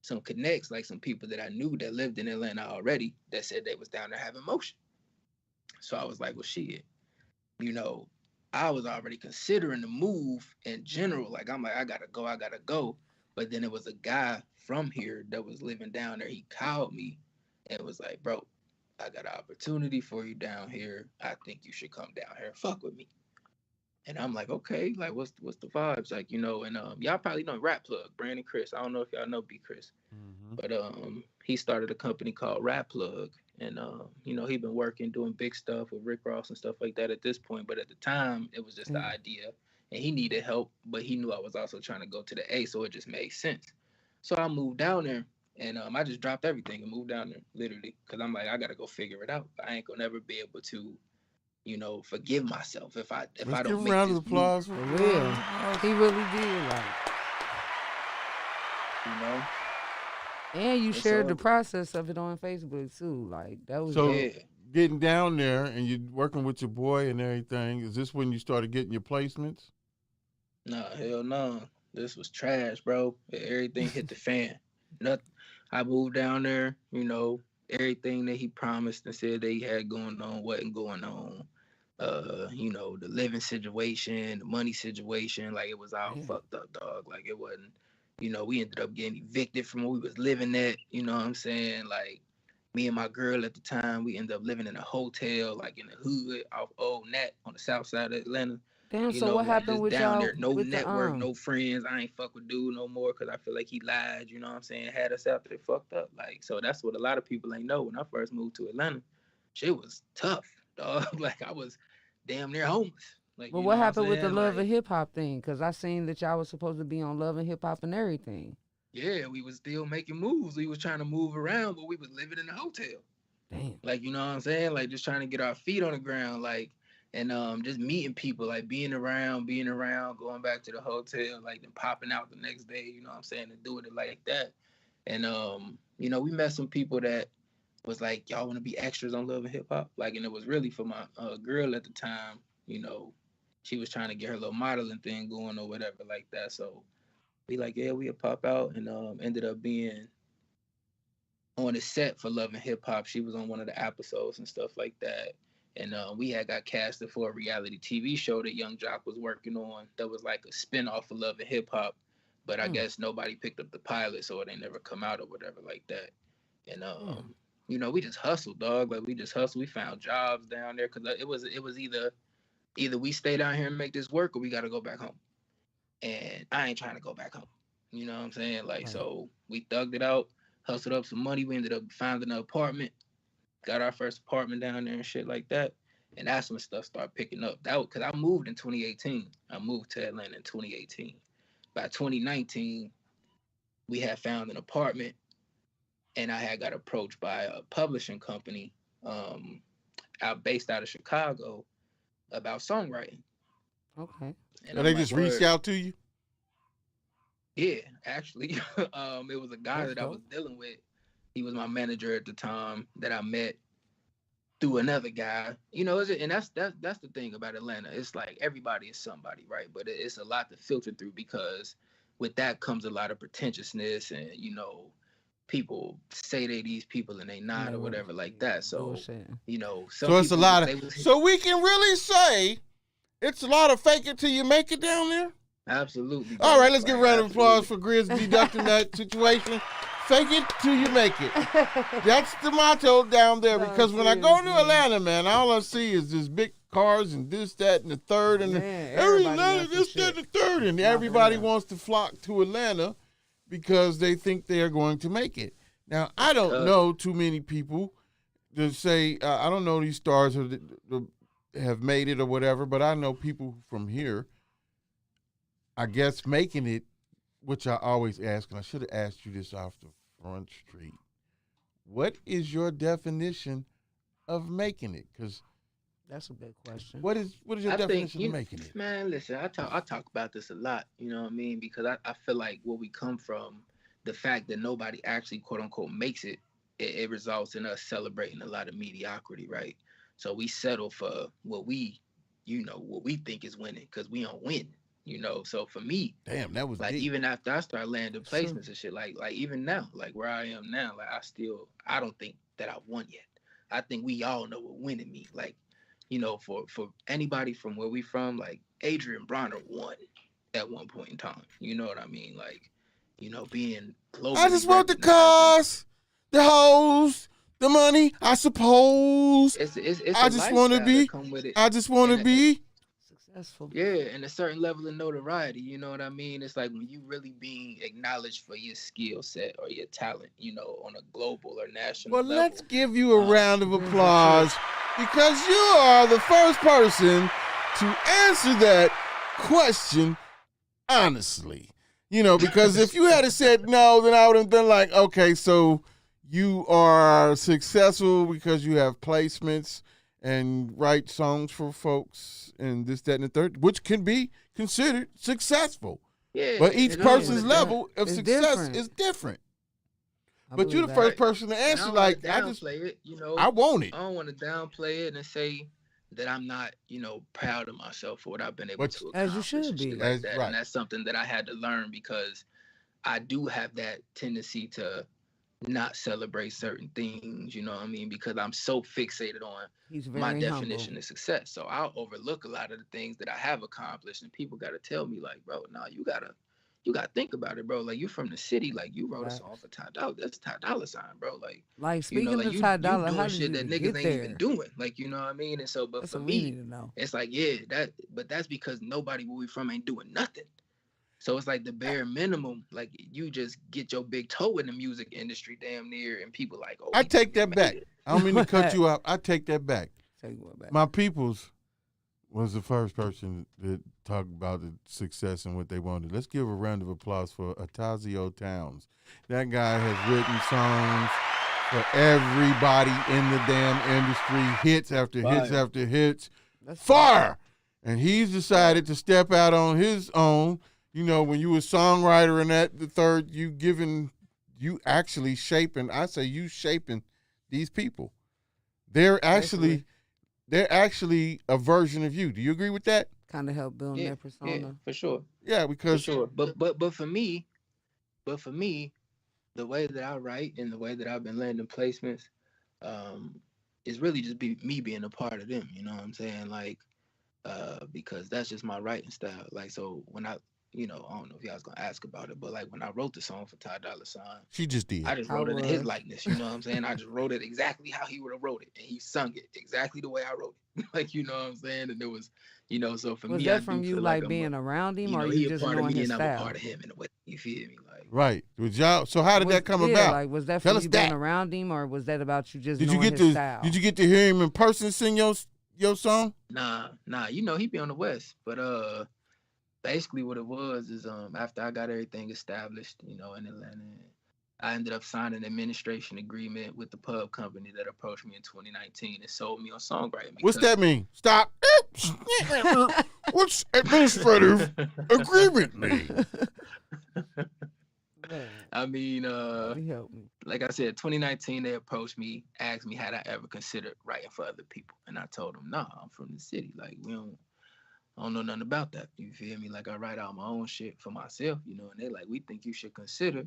some connects, like some people that I knew that lived in Atlanta already that said they was down there having motion. So I was like, well, shit, I was already considering the move in general. Like, I'm like, I gotta go. But then it was a guy from here that was living down there. He called me and was like, bro, I got an opportunity for you down here. I think you should come down here and fuck with me. And I'm like, okay, like what's the vibes? Like, and y'all probably know Rap Plug, Brandon Chris. I don't know if y'all know B Chris. But he started a company called Rap Plug. And he been working, doing big stuff with Rick Ross and stuff like that at this point. But at the time, it was just the idea. And he needed help, but he knew I was also trying to go to the A, so it just made sense. So I moved down there and I just dropped everything and moved down there, literally. Cause I'm like, I gotta go figure it out. I ain't gonna never be able to, forgive myself if I Let's don't give a make round this of applause For real. He really did. Like, move, and you It's shared the all good. process of it on Facebook too. Like, that was So dope. Yeah. getting down there and you're working with your boy and everything. Is this when you started getting your placements? Nah, hell no. This was trash, bro. Everything hit the fan. Nothing. I moved down there, everything that he promised and said that he had going on wasn't going on. The living situation, the money situation, like it was all fucked up, dog. Like it wasn't, we ended up getting evicted from where we was living at, you know what I'm saying? Like me and my girl at the time, we ended up living in a hotel, like in the hood off Old Nat on the south side of Atlanta. Damn, so what Like happened just with down y'all? there, no with network, the, no friends. I ain't fuck with dude no more because I feel like he lied, you know what I'm saying? Had us out there fucked up. Like, so that's what a lot of people ain't know. When I first moved to Atlanta, shit was tough, dog. Like I was damn near homeless. Like, But you what know happened I'm with the saying? Love Like, and Hip Hop thing? Because I seen that y'all was supposed to be on Love and Hip Hop and everything. yeah, we was still making moves. We was trying to move around, but we was living in a hotel. Damn. Like, you know what I'm saying? Like just trying to get our feet on the ground, like, and just meeting people, like being around, going back to the hotel, like then popping out the next day, you know what I'm saying, and doing it like that. And we met some people that was like, y'all want to be extras on Love and Hip Hop? Like, and it was really for my girl at the time, she was trying to get her little modeling thing going or whatever like that. So we like, yeah, we'll pop out and ended up being on the set for Love and Hip Hop. She was on one of the episodes and stuff like that. And we had got casted for a reality TV show that Young Jock was working on that was like a spinoff of Love and Hip Hop. But I guess nobody picked up the pilot, so it ain't never come out or whatever like that. And we just hustled, dog. Like we just hustled. We found jobs down there because it was either we stay down here and make this work or we got to go back home. And I ain't trying to go back home. You know what I'm saying? Like, so we thugged it out, hustled up some money. We ended up finding an apartment, got our first apartment down there and shit like that. And that's when stuff started picking up. That was because I moved in 2018. I moved to Atlanta in 2018. By 2019, we had found an apartment and I had got approached by a publishing company based out of Chicago about songwriting. Okay. And So they just reached out to you? Yeah, actually. It was a guy that I was dealing with. He was my manager at the time that I met through another guy. And that's the thing about Atlanta. It's like everybody is somebody, right? But it's a lot to filter through because with that comes a lot of pretentiousness and, people say they these people and they not or whatever like that. So, Bullshit. So it's a lot of. So we can really say it's a lot of fake it till you make it down there? Absolutely. All right, let's give a round of applause for Grizz deducting that situation. Fake it till you make it. That's the motto down there. Because when I go to Atlanta, man, all I see is just big cars and this, that, and the third, and every Atlanta, this, that, and the third, and everybody wants to flock to Atlanta because they think they are going to make it. Now, I don't know too many people to say I don't know these stars have made it or whatever, but I know people from here, I guess, making it, which I always ask, and I should have asked you this off the front street. What is your definition of making it? Because that's a big question. What is your definition of making it? Man, listen, I talk about this a lot, you know what I mean? Because I feel like where we come from, the fact that nobody actually, quote unquote, makes it, it results in us celebrating a lot of mediocrity, right? So we settle for what we think is winning because we don't win. So for me, damn, that was like deep. Even after I started landing placements and shit, like even now, like where I am now, like I don't think that I won yet. I think we all know what winning means. Like, for anybody from where we from, like Adrian Bronner won at one point in time. You know what I mean? Like, being global. I just want the cars, the hoes, the money, I suppose. It's I just want to be. I just want to be. Successful. Yeah, and a certain level of notoriety, you know what I mean? It's like when you really being acknowledged for your skill set or your talent, on a global or national level. Well, let's give you a round of applause because you are the first person to answer that question honestly. Because if you had said no, then I would have been like, okay, so you are successful because you have placements and write songs for folks and this, that, and the third, which can be considered successful. Yeah, but each person's level of success is different. But you're the first person to answer. Like, I want it. I don't want to downplay it and say that I'm not, proud of myself for what I've been able to accomplish. As you should be. Like that. Right. And that's something that I had to learn because I do have that tendency to not celebrate certain things, you know what I mean? Because I'm so fixated on my definition of success. So I'll overlook a lot of the things that I have accomplished, and people got to tell me, like, bro, no, you gotta think about it, bro. Like, you from the city, like, you wrote a song for Ty Dolla. That's Ty Dolla Sign, bro. Like speaking of Ty Dolla, how did shit you that niggas ain't even doing? Like, you know what I mean? And so, but that's for what me, we need to know. it's like, but that's because nobody where we from ain't doing nothing. So it's like the bare minimum, like you just get your big toe in the music industry damn near, and people like, oh. I take that back. I don't mean to cut you out. I take that back. My peoples was the first person that talked about the success and what they wanted. Let's give a round of applause for Atazio Towns. That guy has written songs for everybody in the damn industry, hits after hits after hits. That's fire! And he's decided to step out on his own. When you a songwriter and that, the third, you actually shaping, I say you shaping these people. They're actually a version of you. Do you agree with that? Kind of help build their persona. Yeah, for sure. Yeah, because. For sure. But for me, the way that I write and the way that I've been landing placements, is really just me being a part of them. You know what I'm saying? Like, because that's just my writing style. Like, so when I don't know if y'all was gonna ask about it, but like when I wrote the song for Ty Dolla Sign, she just did. I just wrote it in his likeness. You know what I'm saying? I just wrote it exactly how he would have wrote it, and he sung it exactly the way I wrote it. Like, you know what I'm saying? And it was, so for me, was that from you like being around him, or you just knowing his style? I'm a part of him in a way. You feel me? Like, right. Was y'all? So how did that come about? Like, was that from you being around him, or was that about you just knowing his style? Did you get to hear him in person sing your song? Nah. He be on the West, but basically what it was is after I got everything established, in Atlanta, I ended up signing an administration agreement with the pub company that approached me in 2019 and sold me on songwriting. What's that mean? Stop. What's administrative agreement mean? I mean, like I said, 2019, they approached me, asked me had I ever considered writing for other people. And I told them, no, I'm from the city. Like, I don't know nothing about that. You feel me? Like, I write out my own shit for myself, and they're like, we think you should consider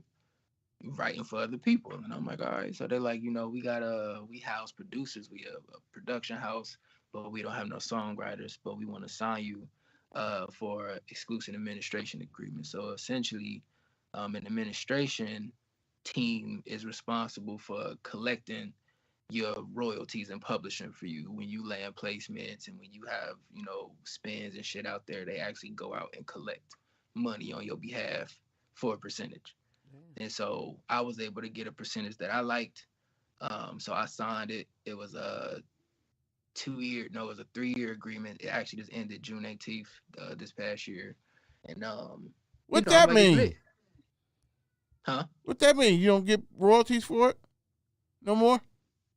writing for other people. And I'm like, all right. So they're like, we house producers. We have a production house, but we don't have no songwriters, but we want to sign you for exclusive administration agreement. So essentially, in administration, team is responsible for collecting your royalties and publishing for you. When you land placements and when you have, spins and shit out there, they actually go out and collect money on your behalf for a percentage. And so I was able to get a percentage that I liked. So I signed it. It was a 3-year agreement. It actually just ended June 18th this past year. And what that mean? Lit. Huh? What that mean? You don't get royalties for it no more?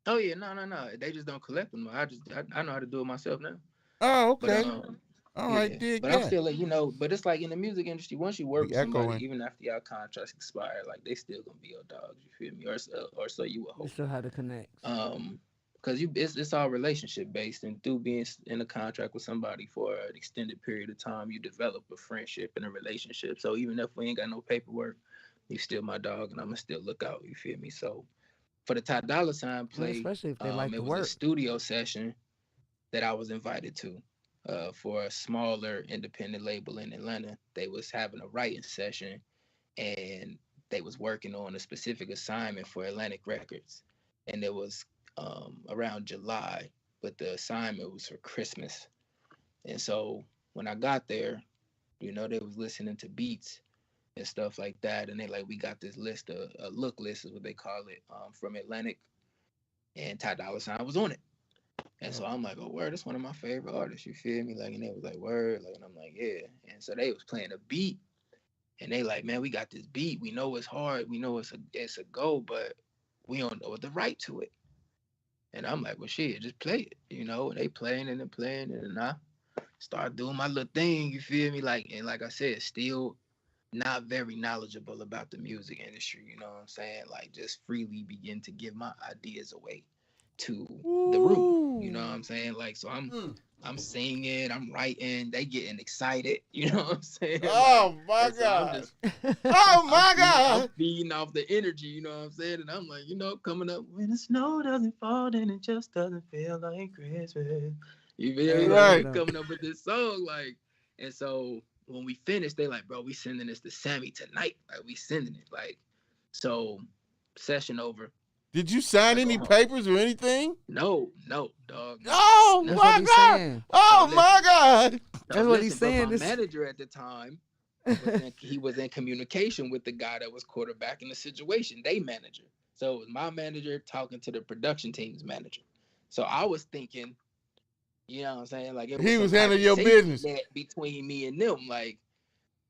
Oh yeah, no. They just don't collect them. I know how to do it myself now. Oh, okay. But, all right, dig but that. I'm still like, but it's like in the music industry, once you work with somebody, even after your contracts expire, like they still gonna be your dogs. You feel me? Or so you would hope. You still have to connect. Because it's all relationship based, and through being in a contract with somebody for an extended period of time, you develop a friendship and a relationship. So even if we ain't got no paperwork, you still my dog, and I'ma still look out. You feel me? So for the Dolla Sign play, especially if they like it to was work. a studio session that I was invited to for a smaller independent label in Atlanta. They was having a writing session, and they was working on a specific assignment for Atlantic Records, and it was around July, but the assignment was for Christmas. And so when I got there, they was listening to beats and stuff like that, and they like, we got this list, a look list is what they call it, from Atlantic, and Dolla Sign was on it. And so I'm like, oh, word, that's one of my favorite artists, you feel me? Like, and they was like, word, like, and I'm like, yeah. And so they was playing a beat, and they like, man, we got this beat, we know it's hard, we know it's a go, but we don't know what to write to it. And I'm like, well, shit, just play it, And they playing and and I start doing my little thing, you feel me? Like, and like I said, still not very knowledgeable about the music industry, you know what I'm saying? Like, just freely begin to give my ideas away to the room, you know what I'm saying? Like, so I'm singing, I'm writing, they getting excited, you know what I'm saying? Oh my God. I'm feeding off the energy, you know what I'm saying? And I'm like, coming up, when the snow doesn't fall, then it just doesn't feel like Christmas. You feel me? Right. Like, coming up with this song, like, and so when we finished, they like, bro, we sending this to Sammy tonight. Like, we sending it. Like, so session over. Did you sign any papers or anything? No, dog. Oh my God! Oh my God! That's what he's saying. My manager at the time, he was in communication with the guy that was quarterbacking the situation. They manager. So it was my manager talking to the production team's manager. So I was thinking, you know what I'm saying? Like, he was handling your business between me and them, like,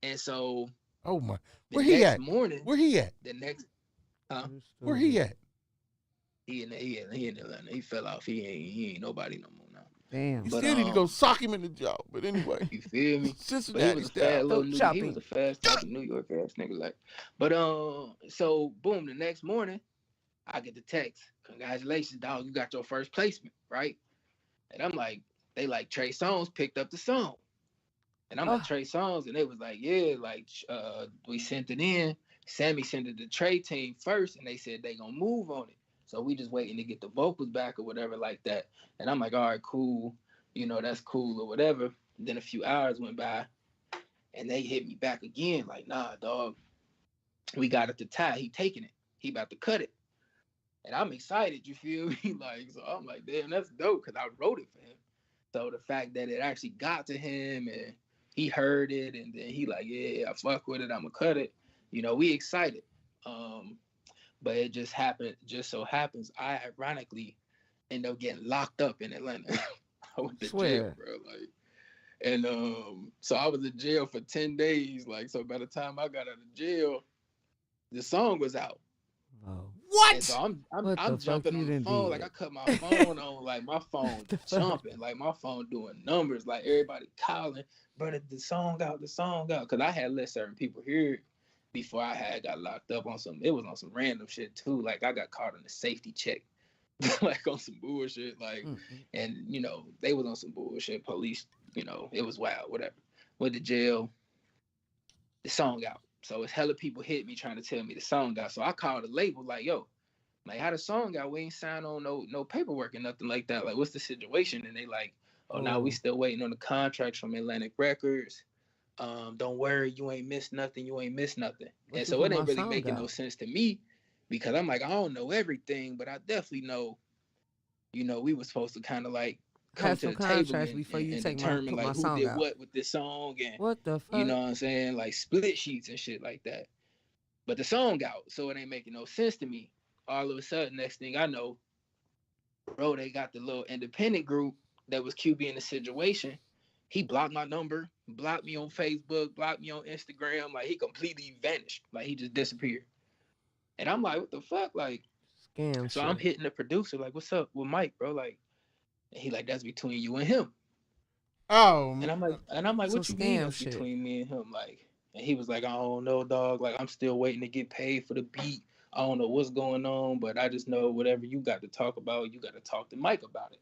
and so. Oh my! Where he at? Morning. Where he at? The next. Where he at? He in Atlanta. He fell off. He ain't nobody no more now. Damn. You still need to go sock him in the jaw. But anyway. You feel me? But he was a fast talking New York ass nigga. Like, but so boom, the next morning, I get the text. Congratulations, dog. You got your first placement, right? And I'm like, they like Trey Songz picked up the song. And I'm like, Trey Songz, and they was like, yeah, like we sent it in. Sammy sent it to Trey team first, and they said they gonna move on it. So we just waiting to get the vocals back or whatever like that. And I'm like, all right, cool. That's cool or whatever. And then a few hours went by, and they hit me back again. Like, nah, dog, we got it to tie. He taking it. He about to cut it. And I'm excited, you feel me? Like, so I'm like, damn, that's dope, because I wrote it for him. So the fact that it actually got to him and he heard it, and then he like, yeah, I fuck with it, I'm gonna cut it. We excited. But it just so happens, I ironically end up getting locked up in Atlanta. I went to jail, bro. Like, and so I was in jail for 10 days. Like, so by the time I got out of jail, the song was out. Oh. What? And so I'm jumping on the phone. Like, I cut my phone on. Like, my phone jumping. Like, my phone doing numbers. Like, everybody calling, brother, the song out. Because I had let certain people hear it before I had got locked up on some. It was on some random shit too. Like, I got caught in a safety check, like on some bullshit. Like, and they was on some bullshit. Police, it was wild. Whatever. Went to jail. The song out. So it's hella people hit me trying to tell me the song out. So I called the label like, yo, like, how the song out? We ain't signed on no paperwork or nothing like that. Like, what's the situation? And they like, oh, now we still waiting on the contracts from Atlantic Records. Don't worry, you ain't missed nothing. And so it ain't really making no sense to me, because I'm like, I don't know everything, but I definitely know, we were supposed to kind of like come Have to some the table contracts before you and put determine my like who song did out. what with this song and What the fuck? you know what I'm saying, like split sheets and shit like that. But the song out, so it ain't making no sense to me. All of a sudden, next thing I know, bro, they got the little independent group that was QB in the situation. He blocked my number, blocked me on Facebook, blocked me on Instagram. Like he completely vanished. Like he just disappeared. And I'm like, what the fuck? Like, Scam so shit. I'm hitting the producer, like, what's up with Mike, bro? Like, and he like, that's between you and him. Oh, And I'm like, Some what you mean scam that's shit. between me and him? Like, and he was like, I don't know, dog. Like, I'm still waiting to get paid for the beat. I don't know what's going on, but I just know whatever you got to talk about, you got to talk to Mike about it.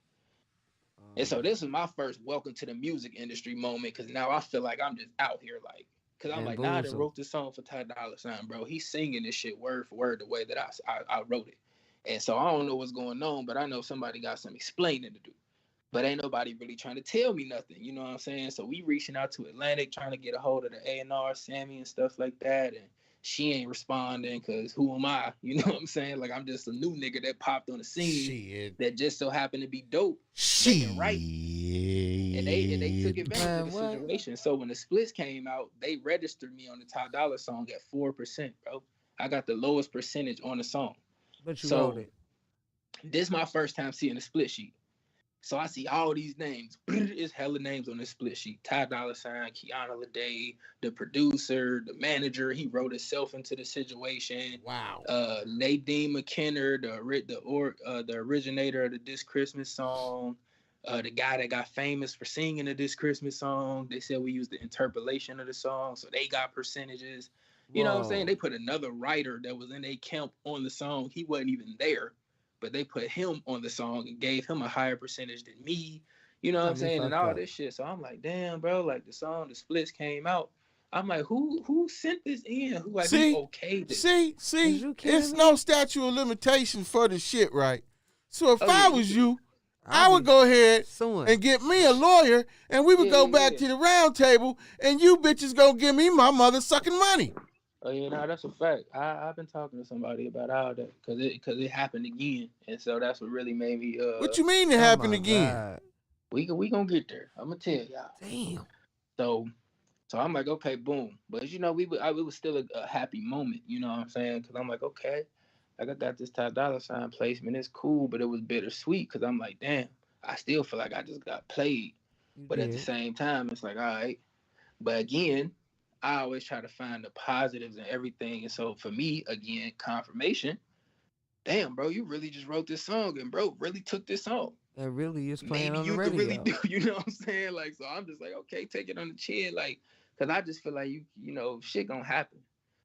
And so this is my first welcome to the music industry moment, because now I feel like I'm just out here, like, because I'm like, nah, I done wrote this song for Ty Dolla Sign, bro. He's singing this shit word for word the way that I wrote it. And so I don't know what's going on, but I know somebody got some explaining to do. But ain't nobody really trying to tell me nothing, you know what I'm saying? So we reaching out to Atlantic, trying to get a hold of the A&R, Sammy, and stuff like that, and she ain't responding because who am I? You know what I'm saying? Like, I'm just a new nigga that popped on the scene that just so happened to be dope, making right. And they took advantage of the situation. So when the splits came out, they registered me on the Ty Dolla song at 4%, bro. I got the lowest percentage on the song. But you wrote it. This is my first time seeing the split sheet. So I see all these names. It's hella names on this split sheet. Ty Dolla Sign, Kiana Lede, the producer, the manager. He wrote himself into the situation. Wow. Nadine McKenna, the originator of the This Christmas song. The guy that got famous for singing the This Christmas song. They said we used the interpolation of the song, so they got percentages. You know what I'm saying? They put another writer that was in a camp on the song. He wasn't even there, but they put him on the song and gave him a higher percentage than me. You know what I'm saying? And all this shit. So I'm like, damn, bro, like the song, the splits came out. I'm like, who sent this in? Who like who okayed this? See, it's no statute of limitation for the shit, right? So if I was you, I would go ahead and get me a lawyer, and we would go back to the round table, and you bitches go give me my mother sucking money. Oh yeah, no, that's a fact. I've been talking to somebody about all that because it happened again, and so that's what really made me. What you mean it happened again? God. We gonna get there. I'm gonna tell y'all. Damn. So I'm like, okay, boom. But it was still a happy moment, you know what I'm saying? Because I'm like, okay, like I got this Ty Dolla Sign placement. It's cool, but it was bittersweet because I'm like, damn, I still feel like I just got played. But at the same time, it's like, all right. But again, I always try to find the positives in everything. And so for me, again, confirmation. Damn, bro, you really just wrote this song and bro really took this song. It really is playing Maybe on the you radio. could really do, you know what I'm saying? Like, so I'm just like, okay, take it on the chin. Like, cause I just feel like you know, shit gonna happen.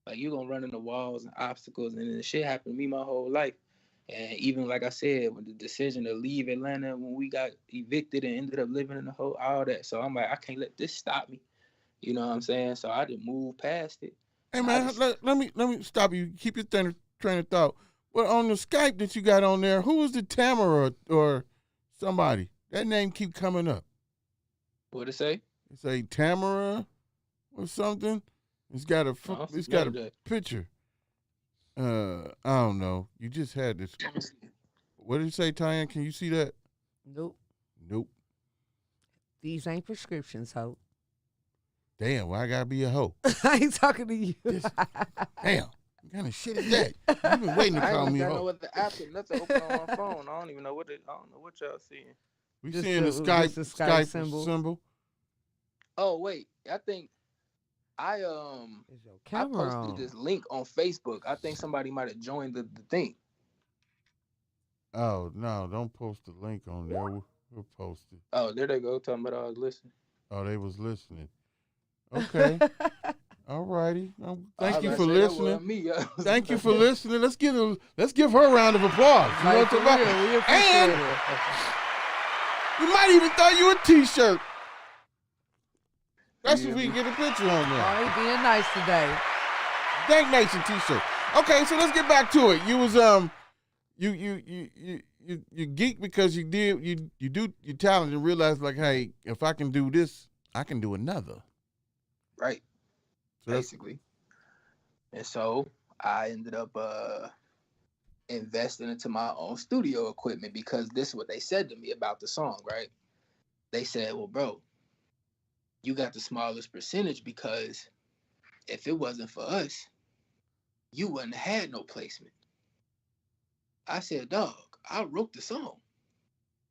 Like you're gonna run into walls and obstacles, and then shit happened to me my whole life. And even like I said, with the decision to leave Atlanta when we got evicted and ended up living in the whole all that. So I'm like, I can't let this stop me. You know what I'm saying? So I didn't move past it. Hey man, let me stop you. Keep your train of thought. But on the Skype that you got on there, who was the Tamara or somebody? That name keep coming up. What'd it say? It say Tamara or something. It's got a picture. I don't know. You just had this. What did it say, Tyann? Can you see that? Nope. These ain't prescriptions, ho. Damn, why I gotta be a hoe? I ain't talking to you. Damn. What kind of shit is that? You've been waiting to call me a hoe. I don't know what the app is. Nothing open on my phone. I don't even know what y'all seeing. We seeing the Skype symbol. Oh wait, I think I posted this link on Facebook. I think somebody might have joined the thing. Oh no! Don't post the link on there. We'll post it. Oh, there they go. Talking about I was listening. Oh, they was listening. Okay. All righty. Thank you for listening. Thank you for listening. Let's give her a round of applause. You know what I'm talking about? And we might even throw you a T-shirt. That's if we can get a picture on there. Oh, he being nice today. Dank Nation T-shirt. Okay, so let's get back to it. You was you geek because you do your talent and realize like, hey, if I can do this, I can do another. Right. So basically. And so I ended up investing into my own studio equipment because this is what they said to me about the song, right? They said, well, bro, you got the smallest percentage because if it wasn't for us, you wouldn't have had no placement. I said, dog, I wrote the song.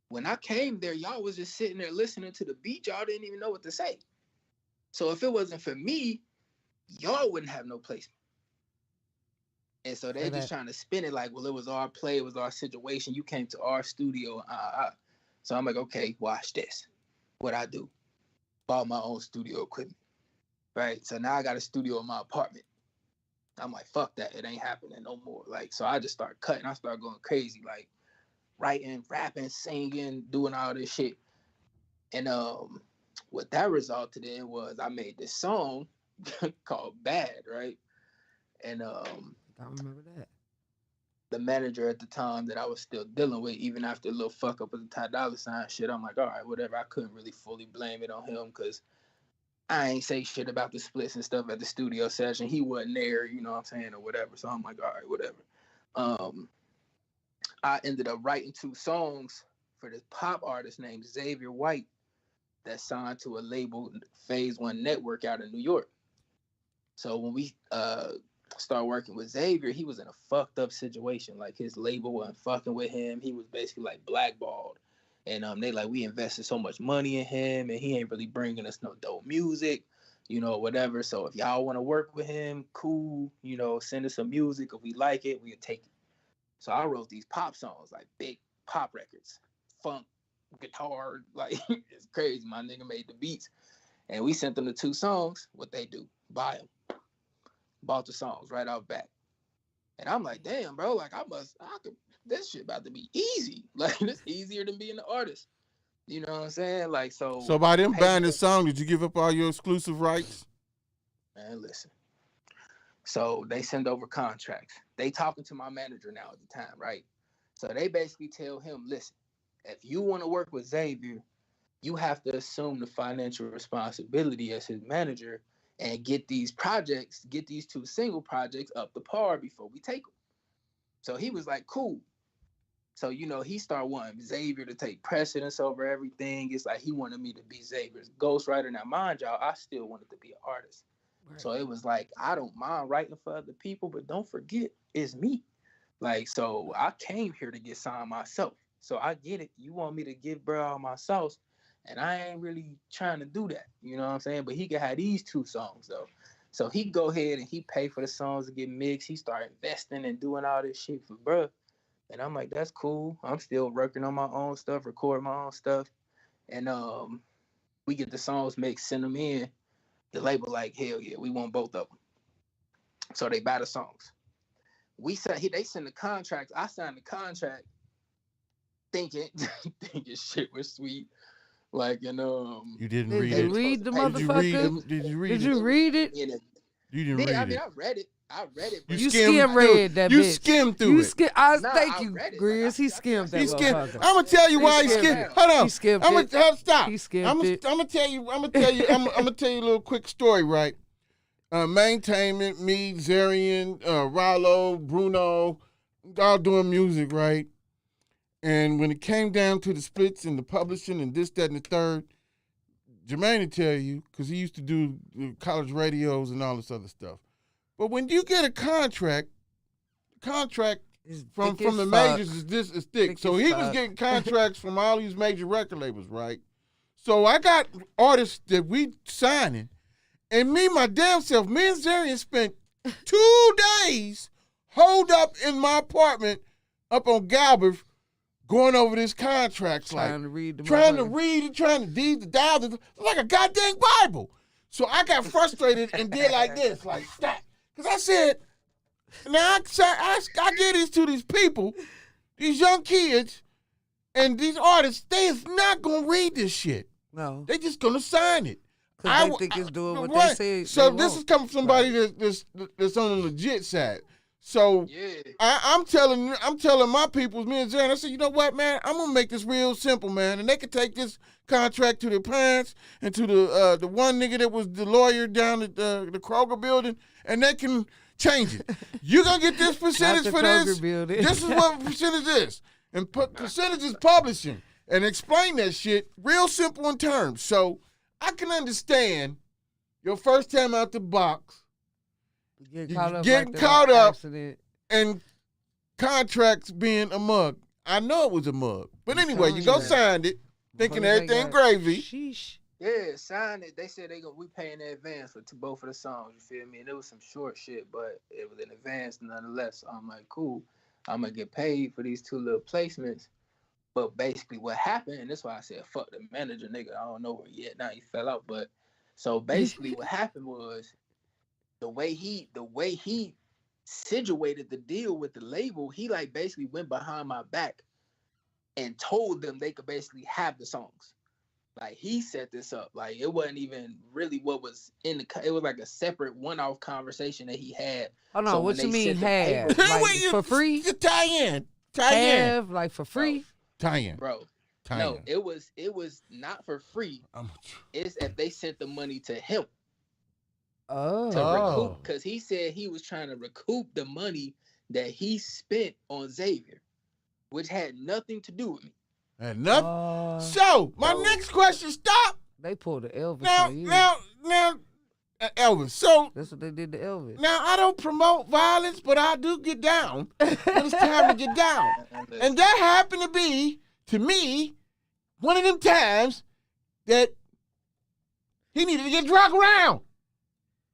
When I came there, y'all was just sitting there listening to the beat. Y'all didn't even know what to say. So if it wasn't for me, y'all wouldn't have no placement. And so they just trying to spin it like, well, it was our play, it was our situation. You came to our studio. So I'm like, okay, watch this. What I do? Bought my own studio equipment. Right? So now I got a studio in my apartment. I'm like, fuck that. It ain't happening no more. Like, so I just start cutting. I start going crazy, like writing, rapping, singing, doing all this shit. And what that resulted in was I made this song called Bad, right? And I remember that. The manager at the time that I was still dealing with, even after a little fuck up with the Dolla Sign shit, I'm like, all right, whatever. I couldn't really fully blame it on him because I ain't say shit about the splits and stuff at the studio session. He wasn't there, you know what I'm saying, or whatever. So I'm like, all right, whatever. I ended up writing 2 songs for this pop artist named Xavier White that signed to a label, Phase One Network, out in New York. So when we started working with Xavier, he was in a fucked up situation. Like his label wasn't fucking with him. He was basically like blackballed. And they like, we invested so much money in him and he ain't really bringing us no dope music, you know, whatever. So if y'all want to work with him, cool, you know, send us some music. If we like it, we'll take it. So I wrote these pop songs, like big pop records, funk, guitar, like it's crazy. My nigga made the beats. And we sent them the 2 songs. What they do? Buy them. Bought the songs right off back. And I'm like, damn, bro, like this shit about to be easy. Like, it's easier than being an artist. You know what I'm saying? Like, so. So by them buying the song, did you give up all your exclusive rights? Man, listen. So they send over contracts. They talking to my manager now at the time, right? So they basically tell him, listen, if you want to work with Xavier, you have to assume the financial responsibility as his manager and get these 2 single projects up to par before we take them. So he was like, cool. So, you know, he started wanting Xavier to take precedence over everything. It's like he wanted me to be Xavier's ghostwriter. Now, mind y'all, I still wanted to be an artist. Right. So it was like, I don't mind writing for other people, but don't forget, it's me. Like, so I came here to get signed myself. So I get it. You want me to give bro all my sauce, and I ain't really trying to do that. You know what I'm saying? But he could have these 2 songs, though. So he go ahead and he pay for the songs to get mixed. He start investing and doing all this shit for bruh. And I'm like, that's cool. I'm still working on my own stuff, recording my own stuff. And we get the songs mixed, send them in. The label like, hell yeah, we want both of them. So they buy the songs. They send the contracts. I signed the contract thinking shit was sweet. Like, and you didn't Did read you it. read the motherfucker? Did you read it? Did you read it? You didn't read it. I mean, I read it. But You skim read that You bitch. skimmed through it. Thank you, Grizz. He skimmed that motherfucker. I'm gonna tell you why he skimmed. Hold on. He skimmed I'm it. gonna stop. He skimmed it. I'm gonna tell you a little quick story, right? Maintainment, me, Zarian, Rollo, Bruno, all doing music, right? And when it came down to the splits and the publishing and this, that, and the third, Jermaine will tell you, because he used to do college radios and all this other stuff. But when you get a contract from the majors is thick. So he was getting contracts from all these major record labels, right? So I got artists that we signing, and my damn self, me and Zarian spent 2 days holed up in my apartment up on Galbraith going over these contracts, trying to read it, trying to deed the dial, like a goddamn Bible. So I got frustrated and did like this, like that. Because I said, now I give this to these people, these young kids, and these artists, they is not going to read this shit. No. They just going to sign it. Because they think it's doing what they say. So this is coming from somebody that's on the legit side. So yeah. I'm telling my people, me and Jan, I said, you know what, man, I'm gonna make this real simple, man, and they can take this contract to their parents and to the one nigga that was the lawyer down at the Kroger building, and they can Change it. You're going to get this percentage the for Kroger this. building. This is what percentage is. And put percentage is publishing. And explain that shit real simple in terms. So I can understand your first time out the box, Getting caught up accident. and contracts being a mug. I know it was a mug. But anyway, you go that. signed it, thinking What they everything got? gravy. Sheesh. Yeah, signed it. They said we paying in advance for both of the songs. You feel me? And it was some short shit, but it was in advance nonetheless. So I'm like, cool. I'm gonna get paid for these 2 little placements. But basically, what happened, and that's why I said, "Fuck the manager, nigga." I don't know where he at now. He fell out. But so basically, what happened was the way he situated the deal with the label. He like basically went behind my back and told them they could basically have the songs. Like, he set this up. Like, it wasn't even really what was in it was like a separate one-off conversation that he had. Hold on, So what when you they mean sent the have? paper- Like, for free? You tie in. Tie in. Have, like, for free? Tie in. Bro, Tie no, in. it was not for free. It's if they sent the money to him to recoup, because he said he was trying to recoup the money that he spent on Xavier, which had nothing to do with me. And nothing. So, my next question, stop. They pulled the Elvis Now, on you. Elvis. So, That's what they did to Elvis. now I don't promote violence, but I do get down when it's time to get down. And that happened to be, to me, one of them times that he needed to get dragged around.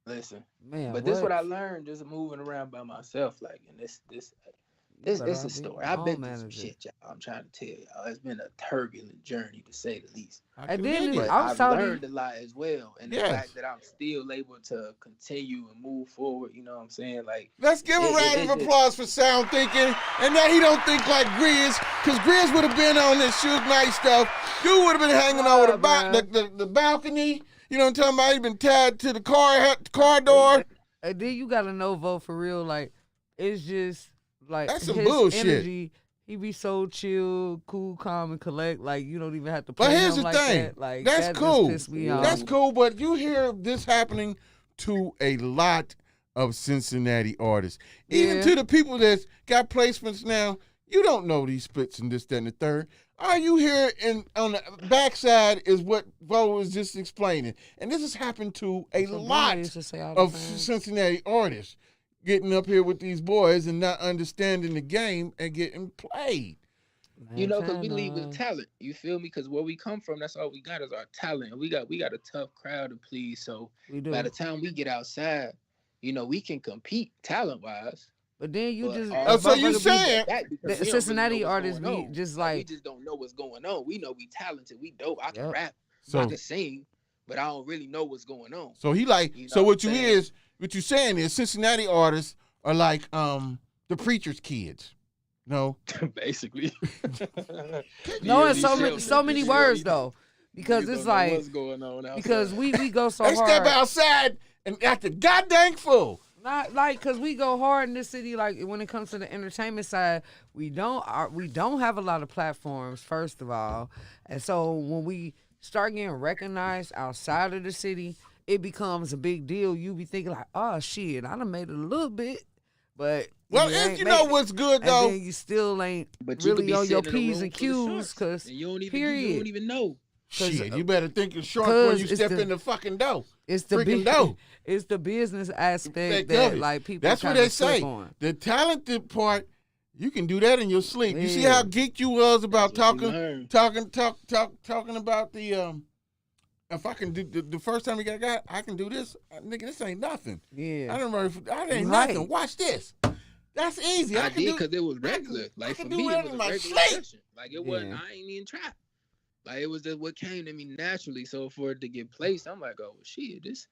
Listen, Man, but this is what I learned just moving around by myself. Like, and this is a story. I've been through some shit, y'all. I'm trying to tell y'all. It's been a turbulent journey, to say the least. And then But I'm I've sorry. learned a lot as well. And the fact that I'm still able to continue and move forward, you know what I'm saying? Like, let's give a round of applause for sound thinking. And that he don't think like Grizz, because Grizz would have been on this Suge Knight stuff. Dude would have been hanging over the balcony. You know what I'm talking about? He been tied to the car door. And then you gotta know Vo for real. Like, it's just like That's some his bullshit. energy. He be so chill, cool, calm, and collect. Like, you don't even have to play But here's him the like thing. that. Like, That's that cool. Just pissed me off. That's cool, but you hear this happening to a lot of Cincinnati artists. Even to the people that's got placements now, you don't know these splits and this, that, and the third. All you hear on the backside is what Vo was just explaining. And this has happened to a lot of Cincinnati artists getting up here with these boys and not understanding the game and getting played. You know, because we lead with talent. You feel me? Because where we come from, that's all we got is our talent. And we got a tough crowd to please. So by the time we get outside, you know, we can compete talent-wise. But then you so you saying the Cincinnati artists be just like, we just don't know what's going on. We know we talented, we dope. I can rap, so I can sing, but I don't really know what's going on. So he like, you know, so what you're saying is Cincinnati artists are like the preacher's kids. No, basically. No, in so many words though, because it's like what's going on outside. Because we go so they hard. Step outside and act a goddamn fool. Not like, cause we go hard in this city. Like, when it comes to the entertainment side, we don't have a lot of platforms, first of all, and so when we start getting recognized outside of the city, it becomes a big deal. You be thinking like, oh shit, I done made it a little bit, but if you know what's good though, and then you still ain't really on your P's and Q's, cause you don't even know. Shit, you better think you're short when you step in the fucking dough. It's the freaking dough. It's the business aspect that like people. That's what they say. On. The talented part, you can do that in your sleep. Yeah. You see how geeked you was about talking about the if I can do the first time we got I can do this, nigga. This ain't nothing. Yeah, I don't know. I ain't nothing. Watch this. That's easy. I did because it was regular. Like for me, it was a regular session. Like it wasn't. I ain't even trap. Like, it was just what came to me naturally. So for it to get placed, I'm like, oh, well, shit, this,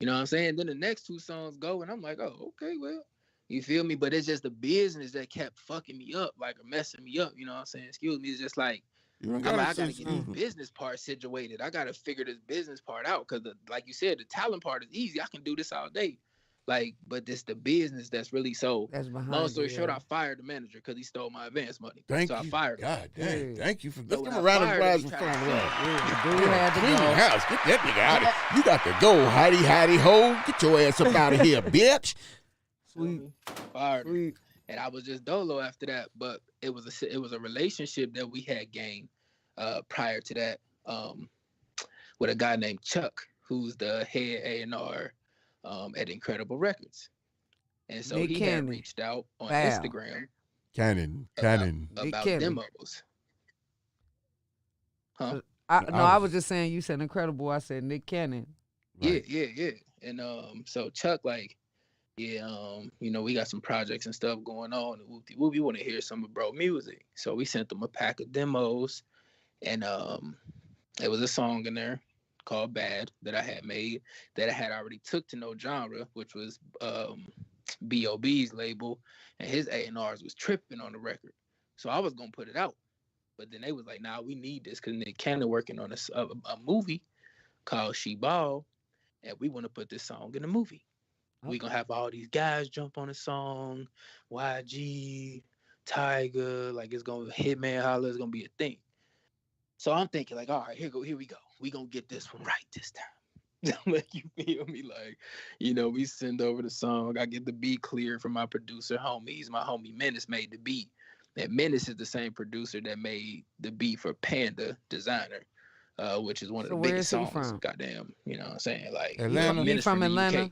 you know what I'm saying? Then the next 2 songs go, and I'm like, oh, okay, well, you feel me? But it's just the business that kept fucking me up, like, or messing me up, you know what I'm saying? Excuse me, it's just like, I got to get this business part situated. I got to figure this business part out, because, like you said, the talent part is easy. I can do this all day. Like, but it's the business that's really so. That's behind. Long story short, I fired the manager because he stole my advance money. Thank you. I fired him. God damn. Thank you for let's give him a round of applause for firing him. Dude had to Clean go. your house. Get that nigga out of here. You got to go, hidey ho. Get your ass up out of here, bitch. Sweet. Fired. Sweet. And I was just dolo after that. But it was a relationship that we had gained prior to that with a guy named Chuck, who's the head A&R at Incredible Records. And so Nick he Cannon. had reached out on Wow. Instagram Cannon. about Cannon. demos. Huh? I was just saying, you said Incredible. I said Nick Cannon. Right. Yeah. And so Chuck, like, yeah, you know, we got some projects and stuff going on. And we want to hear some of bro music. So we sent them a pack of demos, and it was a song in there called Bad that I had made that I had already took to No Genre, which was B.O.B.'s label, and his A&Rs was tripping on the record. So I was gonna put it out, but then they was like, "Nah, we need this because Nick Cannon working on a movie called She Ball, and we want to put this song in the movie. Okay. We gonna have all these guys jump on the song, YG, Tiger, like it's gonna Hitman Holla, it's gonna be a thing." So I'm thinking like, all right, here we go. We gonna get this one right this time. Like, you feel me? Like, you know, we send over the song. I get the beat cleared from my producer homies. My homie Menace made the beat. And Menace is the same producer that made the beat for Panda Designer, which is one of the biggest songs. From? Goddamn, you know what I'm saying? Like, Atlanta. He from Atlanta?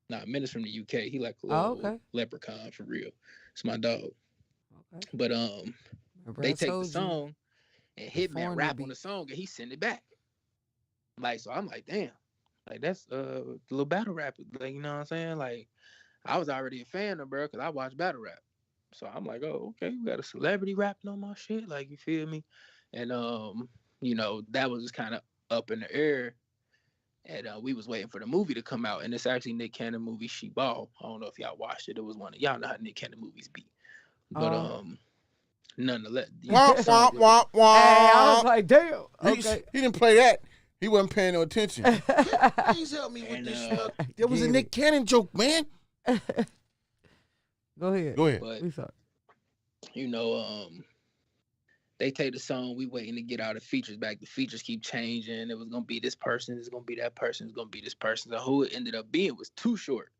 Nah, Menace from the UK. He like a little leprechaun for real. It's my dog. Okay. But they take the song and Hitman rap on the song and he send it back. Like, so I'm like, damn, like that's a little battle rap. Like, you know what I'm saying? Like, I was already a fan of bro because I watched battle rap. So I'm like, oh, okay, we got a celebrity rapping on my shit. Like, you feel me? And you know, that was just kind of up in the air. And we was waiting for the movie to come out. And it's actually Nick Cannon movie, She Ball. I don't know if y'all watched it. It was one of y'all know how Nick Cannon movies be. But nonetheless. Womp, womp, womp, womp. Hey, I was like, damn. Okay. He didn't play that. He wasn't paying no attention. Please help me with this stuff. That was a Nick Cannon joke, man. Go ahead. But, you know, they take the song. We waiting to get all the features back. The features keep changing. It was going to be this person. It's going to be that person. It's going to be this person. So who it ended up being was Too Short.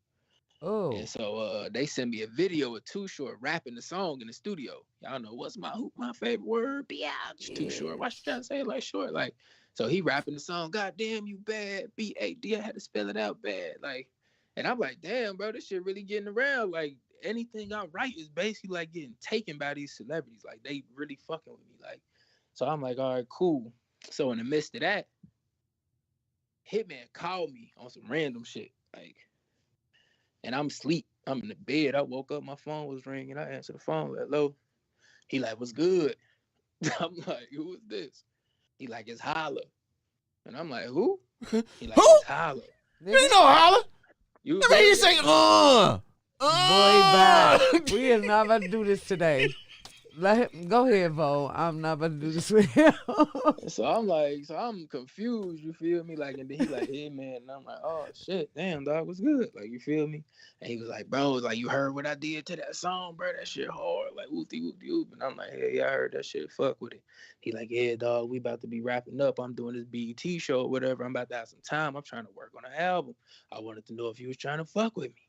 Oh. And so they sent me a video of Too Short rapping the song in the studio. Y'all know what's my favorite word? Biatch. Too Short. Why should I say it like short? Like, so he rapping the song, God damn you bad, B-A-D, I had to spell it out bad. Like, and I'm like, damn, bro, this shit really getting around. Like, anything I write is basically like getting taken by these celebrities. Like, they really fucking with me. Like, so I'm like, all right, cool. So in the midst of that, Hitman called me on some random shit. Like, and I'm asleep. I'm in the bed. I woke up, my phone was ringing. I answered the phone, like, hello. He like, what's good? I'm like, who is this? He like, it's Holla. And I'm like, who? He like, Who? It's Holla. You know Holla. You say, Boy, bye. We are not about to do this today. Go ahead, Vo. I'm not about to do this with him. So I'm confused, you feel me? Like, and then he like, hey, man. And I'm like, oh, shit, damn, dog, what's good? Like, you feel me? And he was like, bro, it's like, you heard what I did to that song, bro? That shit hard. Like, whoopty, whoopty, whoop. And I'm like, hey, yeah, I heard that shit. Fuck with it. He like, yeah, dog, we about to be wrapping up. I'm doing this BET show or whatever. I'm about to have some time. I'm trying to work on an album. I wanted to know if you was trying to fuck with me.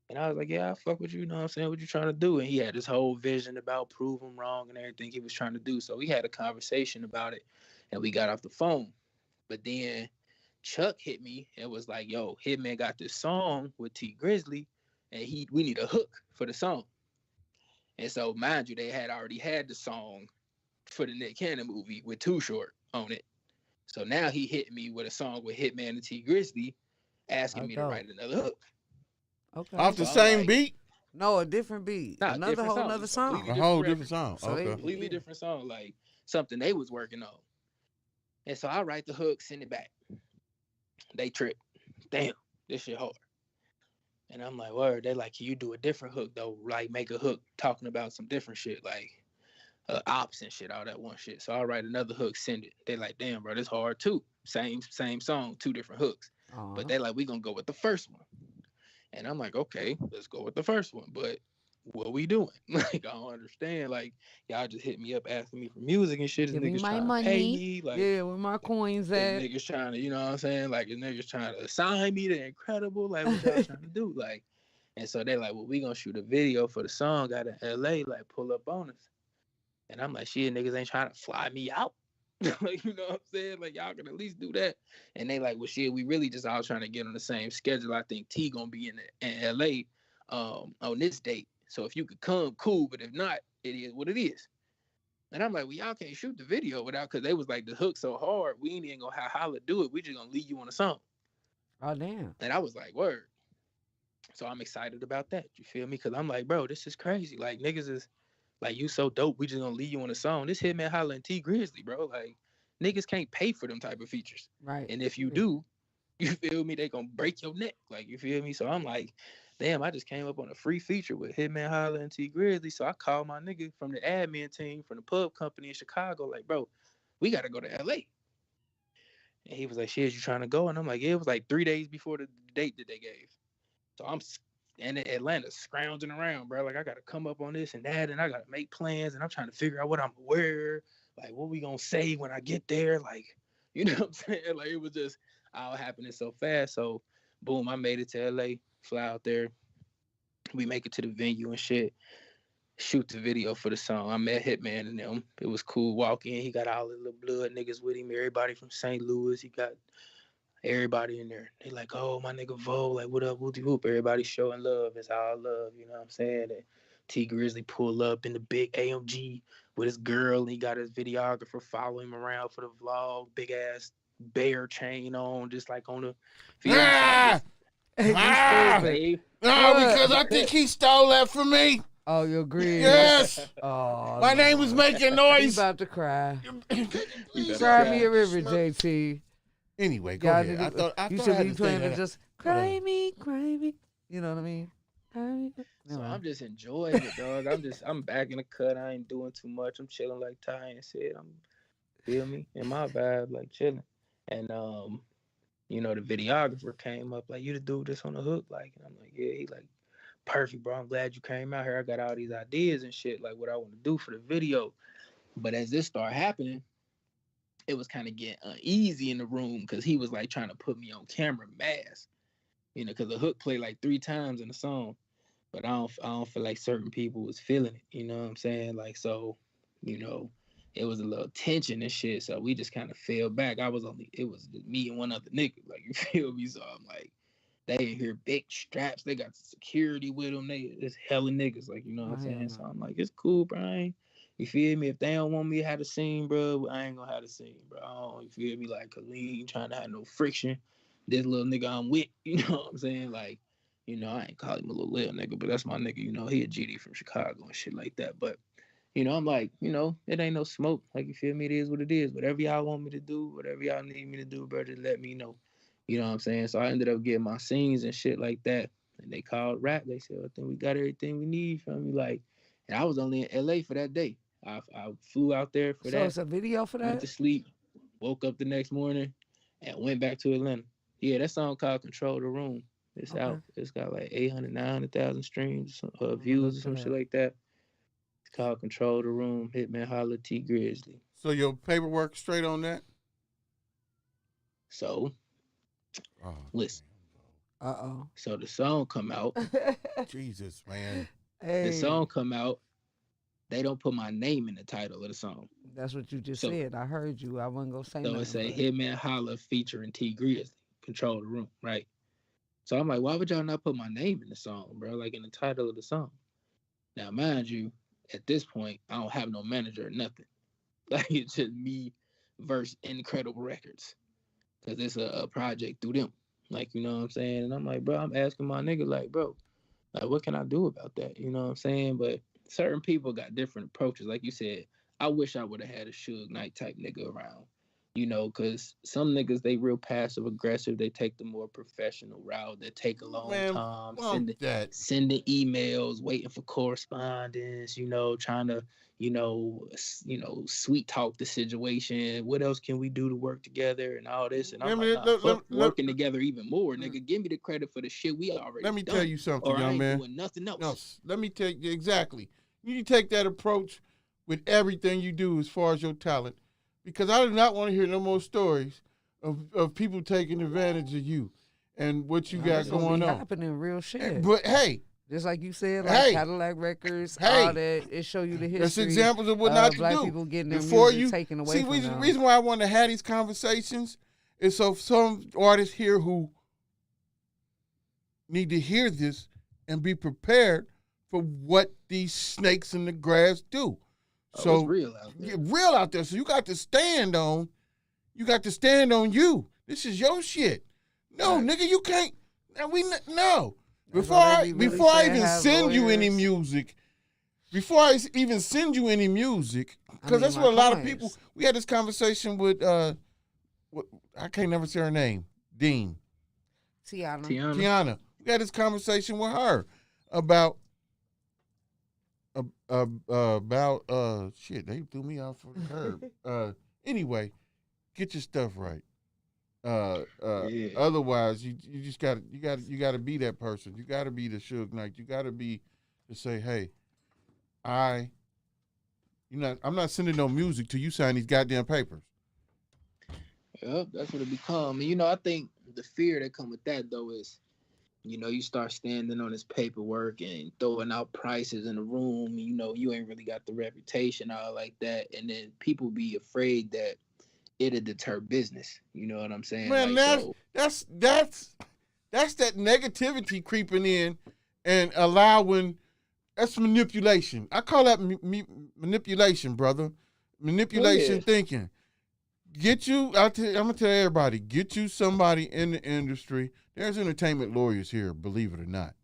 And I was like, yeah, I fuck with you, know what I'm saying? What you trying to do? And he had this whole vision about prove him wrong and everything he was trying to do. So we had a conversation about it and we got off the phone. But then Chuck hit me and was like, yo, Hitman got this song with T Grizzly and we need a hook for the song. And so, mind you, they had already had the song for the Nick Cannon movie with Too Short on it. So now he hit me with a song with Hitman and T Grizzly asking me to write another hook. Okay. Off the same beat? No, a different beat. Nah, Another different whole song. other song. A whole different song. So okay. Completely different song, like something they was working on. And so I write the hook, send it back. They trip. Damn, this shit hard. And I'm like, word. They like, can you do a different hook though? Like make a hook talking about some different shit, like ops and shit, all that one shit. So I write another hook, send it. They like, damn, bro, this hard too. Same song, two different hooks. But they like, we gonna go with the first one. And I'm like, okay, let's go with the first one. But what we doing? Like, I don't understand. Like, y'all just hit me up asking me for music and shit. Is niggas trying to pay me? Like, yeah, where my coins at? Niggas trying to, you know what I'm saying? Like, is niggas trying to assign me to Incredible? Like, what y'all trying to do? Like, And so they like, well, we gonna shoot a video for the song out in LA, like pull up on us. And I'm like, shit, niggas ain't trying to fly me out. Like, you know what I'm saying? Like, y'all can at least do that. And they like, well, shit, we really just all trying to get on the same schedule. I think T gonna be in LA on this date. So if you could come, cool. But if not, it is what it is. And I'm like, well, y'all can't shoot the video without, because they was like, the hook so hard, we ain't even gonna have Holla do it. We just gonna leave you on the song. Oh, damn. And I was like, word. So I'm excited about that. You feel me? Because I'm like, bro, this is crazy. Like, niggas is like, you so dope. We just gonna leave you on a song. This Hitman Holla and T Grizzly, bro. Like, niggas can't pay for them type of features. Right. And if you do, you feel me, they gonna break your neck. Like, you feel me? So I'm like, damn, I just came up on a free feature with Hitman Holla and T Grizzly. So I called my nigga from the admin team from the pub company in Chicago, like, bro, we gotta go to LA. And he was like, shit, you trying to go? And I'm like, yeah, it was like 3 days before the date that they gave. So I'm in Atlanta scrounging around, bro. Like, I got to come up on this and that, and I got to make plans, and I'm trying to figure out what I'm going to wear, like, what we going to say when I get there. Like, you know what I'm saying? Like, it was just all happening so fast. So, boom, I made it to LA, fly out there. We make it to the venue and shit. Shoot the video for the song. I met Hitman and them. It was cool. Walk in, he got all the little blood niggas with him, everybody from St. Louis. He got everybody in there. They like, oh, my nigga Vo, like, what up, whoopty whoop. Everybody showing love. It's all love, you know what I'm saying? And T Grizzly pull up in the big AMG with his girl, and he got his videographer following him around for the vlog. Big ass bear chain on, just like on the video. No, because I think he stole that from me. Oh, your Grizz. Yes. Oh, my name was making noise. He's about to cry. You Cry me a river, JT. Anyway, go ahead. I you thought should I had be to say playing that. it just cry me. You know what I mean? So I'm just enjoying it, dog. I'm back in the cut. I ain't doing too much. I'm chilling like Ty said. Feel me? In my vibe, like chilling. And you know, the videographer came up like, you the dude that's on the hook, like, and I'm like, yeah. He like, perfect, bro. I'm glad you came out here. I got all these ideas and shit, like what I want to do for the video. But as this started happening, it was kind of getting uneasy in the room because he was like trying to put me on camera mask, you know, because the hook played like 3 times in the song. But I don't feel like certain people was feeling it, you know what I'm saying? Like, so, you know, it was a little tension and shit. So we just kind of fell back. It was just me and one other nigga, like, you feel me? So I'm like, they in here big straps. They got security with them. It's hella niggas, like, you know what I'm saying? So I'm like, it's cool, Brian. You feel me? If they don't want me to have the scene, bro, I ain't gonna have the scene, bro. You feel me? Like, cause we ain't trying to have no friction. This little nigga I'm with, you know what I'm saying? Like, you know, I ain't call him a little nigga, but that's my nigga. You know, he a GD from Chicago and shit like that. But, you know, I'm like, you know, it ain't no smoke. Like, you feel me? It is what it is. Whatever y'all want me to do, whatever y'all need me to do, bro, just let me know. You know what I'm saying? So I ended up getting my scenes and shit like that. And they called rap. They said, I think we got everything we need from you. Like, and I was only in LA for that day. I flew out there for that. So it's a video for that? Went to sleep, woke up the next morning, and went back to Atlanta. Yeah, that song called Control the Room. It's out. It's got like 800, 900,000 streams, views or some shit like that. It's called Control the Room, Hitman Holla, T Grizzly. So your paperwork straight on that? So, listen. Uh-oh. So the song come out. Jesus, man. Hey. The song come out. They don't put my name in the title of the song. That's what you just said. I heard you. I wasn't going to say nothing. So it say Hitman Holla featuring T Grizzly, Control the Room, right? So I'm like, why would y'all not put my name in the song, bro? Like in the title of the song. Now, mind you, at this point, I don't have no manager or nothing. Like, it's just me versus Incredible Records. Because it's a project through them. Like, you know what I'm saying? And I'm like, bro, I'm asking my nigga, like, bro, like, what can I do about that? You know what I'm saying? But certain people got different approaches. Like you said, I wish I would have had a Suge Knight type nigga around. You know, because some niggas, they real passive aggressive. They take the more professional route. They take a long time sending emails, waiting for correspondence, you know, trying to, you know, sweet talk the situation. What else can we do to work together and all this? And I'm like, working together even more, nigga. Give me the credit for the shit we already Let me done, tell you something, or young I ain't man. doing nothing else. No, let me tell you exactly. You need to take that approach with everything you do as far as your talent. Because I do not want to hear no more stories of people taking advantage of you and what you got going on. Happening real shit. But hey, Just like you said, like Hey. Cadillac Records, Hey. all that. It show you the history. That's examples of what not to black do. people getting their Before music taken away see, from the them. reason why I want to have these conversations is so some artists here who need to hear this and be prepared for what these snakes in the grass do. So it's real out there. real out there. So you got to stand on. You got to stand on you. This is your shit. No, Right. nigga, you can't. No. That's Before why I they be really before I saying even have send you any lawyers. music, because I that's need what a my lot of coins. people. We had this conversation with I can't never say her name, Dean. Tiana. Tiana. We had this conversation with her about shit. They threw me off for the curb. Anyway, get your stuff right. Yeah. Otherwise, you just gotta be that person. You gotta be the Suge Knight. You gotta be to say, hey, I'm not sending no music till you sign these goddamn papers. Yep, that's what it become. And I think the fear that come with that though is, you start standing on this paperwork and throwing out prices in the room. And, you ain't really got the reputation all like that, and then people be afraid that it'll deter business. You know what I'm saying? Man, like, that's that negativity creeping in and allowing. That's manipulation. I call that manipulation, brother. Manipulation thinking. I'm gonna tell everybody, get you somebody in the industry. There's entertainment lawyers here, believe it or not.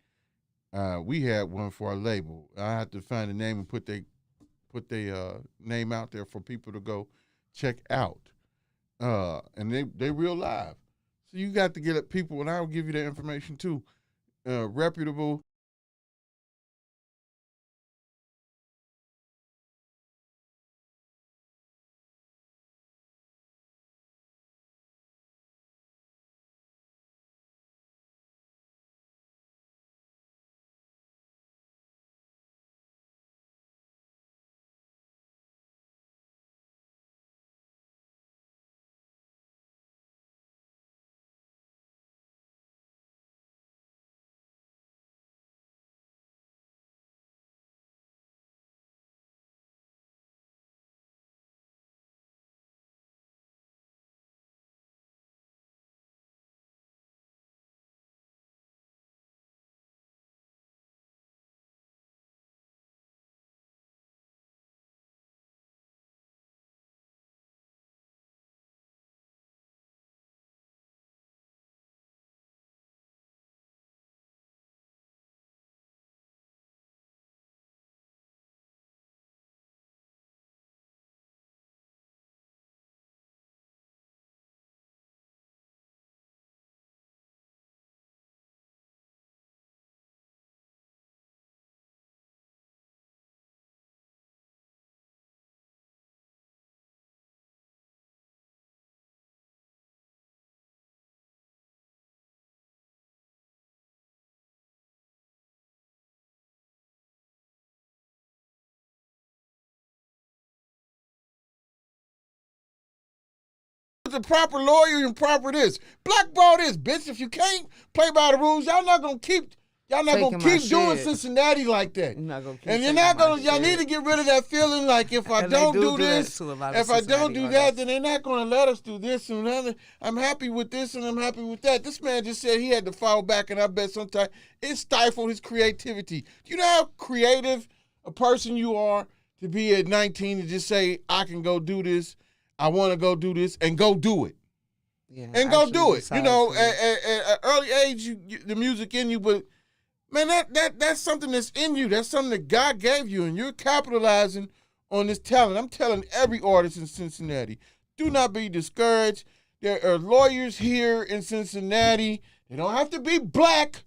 We had one for our label. I had to find a name and put their name out there for people to go check out. And they real live. So you got to get at people, and I'll give you that information too. Reputable. The proper lawyer and proper this. Blackball this, bitch. If you can't play by the rules, y'all not gonna keep Taking my doing shit. Cincinnati like that. You're not gonna keep And you're taking not my gonna. Y'all shit. need to get rid of that feeling like if I And they don't do do that this, to a lot of if I don't Cincinnati do artists. that, then they're not gonna let us do this and another. I'm happy with this and I'm happy with that. This man just said he had to fall back, and I bet sometimes it stifled his creativity. You know how creative a person you are to be at 19 and just say, I can go do this, I want to go do this, and go do it. Yeah, And go actually do it. decide You know, to. at an early age, the music in you, but man, that's something that's in you. That's something that God gave you, and you're capitalizing on this talent. I'm telling every artist in Cincinnati, do not be discouraged. There are lawyers here in Cincinnati. They don't have to be black.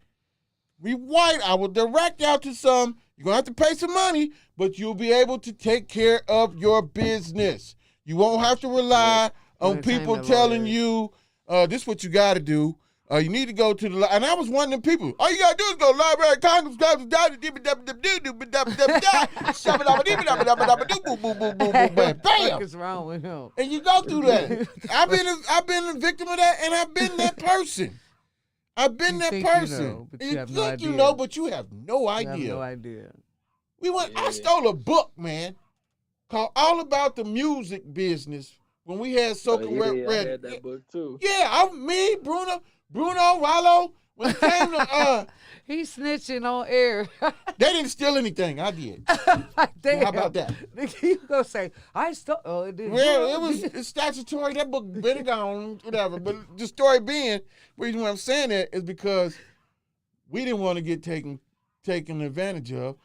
Be white. I will direct you out to some. You're going to have to pay some money, but you'll be able to take care of your business. You won't have to rely on people Entertainment telling lawyers. you, this is what you got to do. You need to go to the and I was one of them people. All you got to do is go to the Library of Congress, What bam, is wrong with him? and you go through that. I've been a victim of that, and I've been that person. I've been You that think you person. know, but you have no think you idea. know, but you have no You idea. have no idea. We went. I Yeah. stole a book, man, called "All About the Music Business" when we had Oh, Soca yeah, I ready. had that book too. Yeah, me, Bruno, Rollo. When it came to He's snitching on air. they didn't steal anything. I did. Like, damn. How about that? You gonna say I stole? Oh, it didn't. Well, it's statutory. That book been gone, whatever. But the story being, the reason why I'm saying that is because we didn't want to get taken advantage of.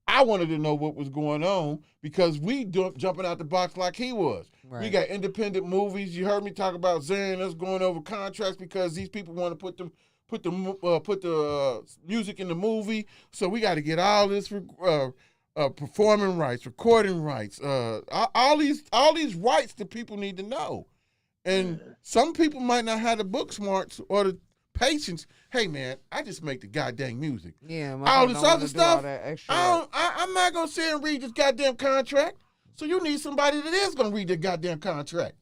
I wanted to know what was going on because we jumping out the box like he was. Right. We got independent movies. You heard me talk about Zayn. Us going over contracts because these people want to put the music in the movie. So we got to get all this performing rights, recording rights, all these rights that people need to know. And some people might not have the book smarts or the patience. Hey man, I just make the goddamn music. Yeah, All this other stuff, extra. I'm not gonna sit and read this goddamn contract. So you need somebody that is gonna read the goddamn contract.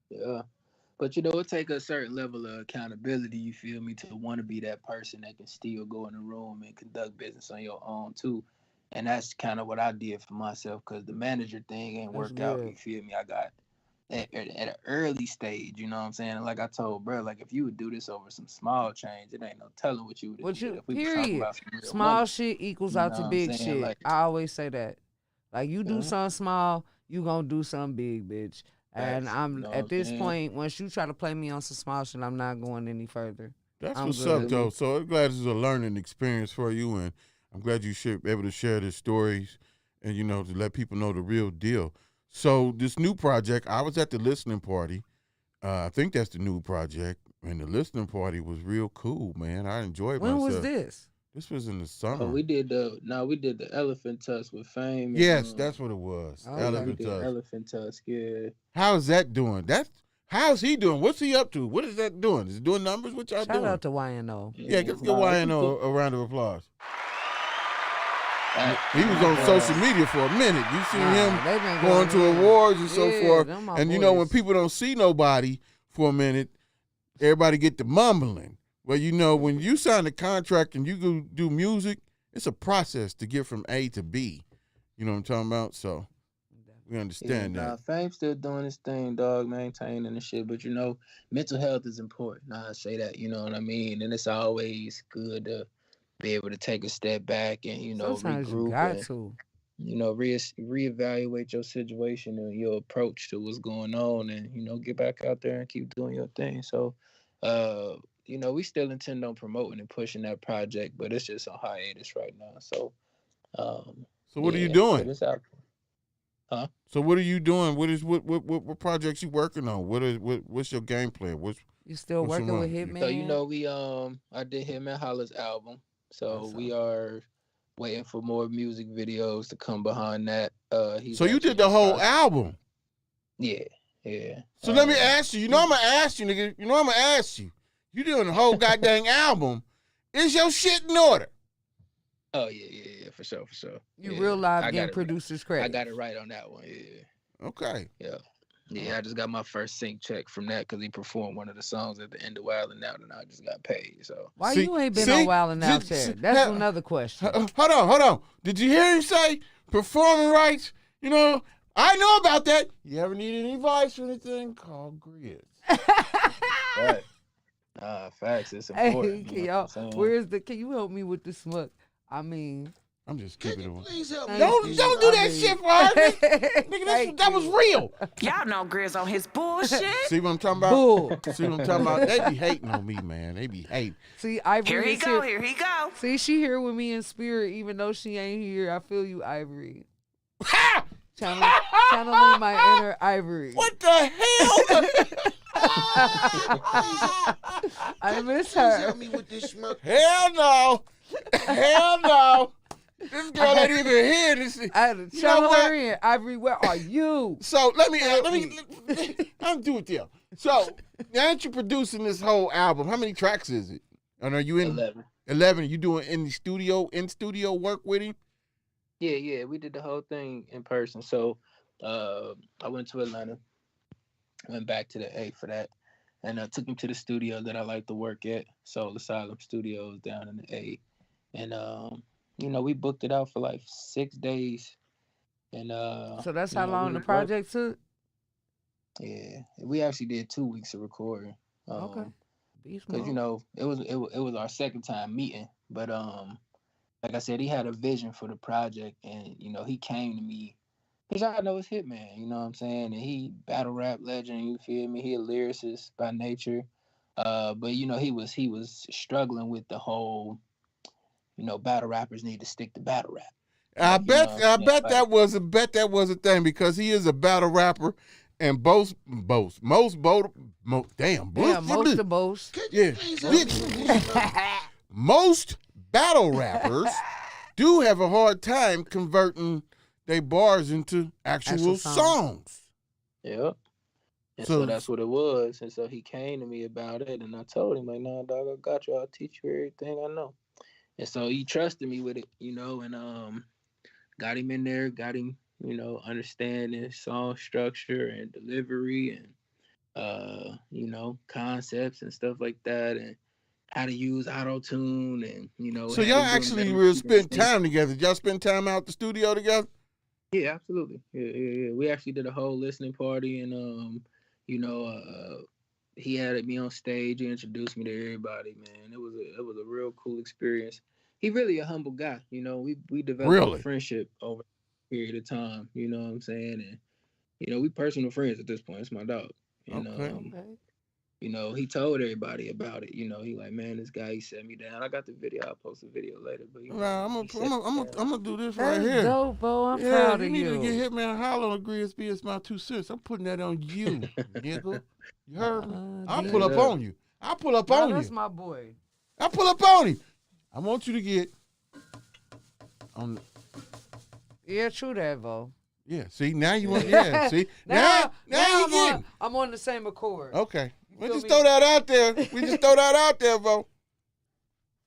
Yeah. But it take a certain level of accountability, you feel me, to want to be that person that can still go in the room and conduct business on your own too. And that's kind of what I did for myself because the manager thing ain't worked out, you feel me? I got at an early stage, you know what I'm saying? And like I told bro, like if you would do this over some small change, it ain't no telling what you would do. If we was talking Period. about some real Small money, shit equals you out know to what I'm big saying? shit. Like- I always say that. Like you do Yeah. something small, you gonna do something big, bitch. And Facts. I'm You know what at I'm this saying? point, once you try to play me on some small shit, I'm not going any further. That's I'm what's good. up, though. So I'm glad this is a learning experience for you, and I'm glad you should be able to share the stories and, to let people know the real deal. So this new project, I was at the listening party. I think that's the new project, and the listening party was real cool, man. I enjoyed myself. When was this? This was in the summer. Oh, we did the elephant tusk with Fame. Yes, and, that's what it was. Oh, we Elephant did Tusk. elephant tusk. Yeah. How's that doing? How's he doing? What's he up to? What is that doing? Is he doing numbers? What y'all Shout doing? out to YNO. Yeah, give Nah, YNO a round of applause. that- He was on social media for a minute. You seen him They been going to in. awards and so Yeah, forth. them my And when boys. people don't see nobody for a minute, everybody get to mumbling. Well, when you sign a contract and you go do music, it's a process to get from A to B. You know what I'm talking about? So we understand Nah, that. Fame still doing his thing, dog, maintaining and shit. But mental health is important. Nah, I say that, you know what I mean? And it's always good to be able to take a step back and, Sometimes you regroup got and, to. reevaluate your situation and your approach to what's going on and, get back out there and keep doing your thing. So, we still intend on promoting and pushing that project, but it's just on hiatus right now. So, So what are you but doing? it's out. Huh? So what are you doing? What projects you working on? What's your game plan? You still What's working your with run? Hitman? So we I did Hitman Holla's album. So That's we all. are waiting for more music videos to come behind that. He's So you actually did the in whole process- album. Yeah. So let me ask you. I'm gonna ask you, nigga. I'm gonna ask you. You doing the whole goddamn album? Is your shit in order? Oh yeah, for sure. You Yeah. real live I getting got it- producers I credit. got it right on that one. Yeah. Okay. Yeah, I just got my first sync check from that because he performed one of the songs at the end of Wild and Out, and I just got paid. So Why See- you ain't been see- on Wild and Out see- yet? see- That's ha- another question. Hold on. Did you hear him say performing rights? I know about that. You ever need any advice or anything? Call Grizz. right. Facts. It's important. Hey, you know what I'm saying? can you help me with the smuck? I mean, I'm just Can keeping you it. please help me? Don't with do this? that shit for her. Nigga, Thank that was you. real. Y'all know Grizz on his bullshit. See what I'm talking about? Bull. See what I'm talking about? They be hating on me, man. They be hating. See, Ivory Here he is go, here. here he go. See, she here with me in spirit, even though she ain't here. I feel you, Ivory. Ha! Channeling my inner Ivory. What the hell? I miss Please her. help me with this smirk. Hell no. Hell no. This girl ain't even here. I had to You know channel what? her in. Ivory, where are you? So let me I'm do it there. So now that you're producing this whole album, how many tracks is it? And are you in 11. 11? You doing in studio work with him? Yeah, we did the whole thing in person. So I went to Atlanta, went back to the A for that. and I took him to the studio that I like to work at, Soul Asylum Studios down in the A. And we booked it out for like 6 days. And So that's how long the project took? Yeah, we actually did 2 weeks of recording. Okay. Because it was our second time meeting, but like I said, he had a vision for the project, and he came to me because I know it's Hitman, you know what I'm saying, and he battle rap legend, you feel me? He a lyricist by nature, but he was struggling with the whole, battle rappers need to stick to battle rap. I bet that was a thing because he is a battle rapper. And most boast. Yeah. Most battle rappers do have a hard time converting their bars into actual songs. Yep. And so that's what it was. And so he came to me about it, and I told him, like, nah, dog, I got you. I'll teach you everything I know. And so he trusted me with it, and got him in there, got him, understanding song structure and delivery and, concepts and stuff like that, and how to use auto-tune and, So y'all actually will spend time together. Y'all spend time out the studio together? Yeah, absolutely. Yeah. We actually did a whole listening party, and, he had me on stage. He introduced me to everybody, man. It was a real cool experience. He really a humble guy. We developed a friendship over period of time, you know what I'm saying, and we personal friends at this point. It's my dog. He told everybody about it. He like, man, this guy, he set me down. I got the video. I'll post a video later. But I'm gonna do this right here. That's dope, Bo. I'm proud of you. You need to get Hitman Holla on GRIZZBIZMY2SENSE. I'm putting that on you, nigga. You heard me? I'll pull up on you. That's my boy. I'll pull up on him. I want you to get on. Yeah, true that, Vo. Yeah, see, now you want, see. now you get. I'm on the same accord. Okay. We just throw that out there. Vo.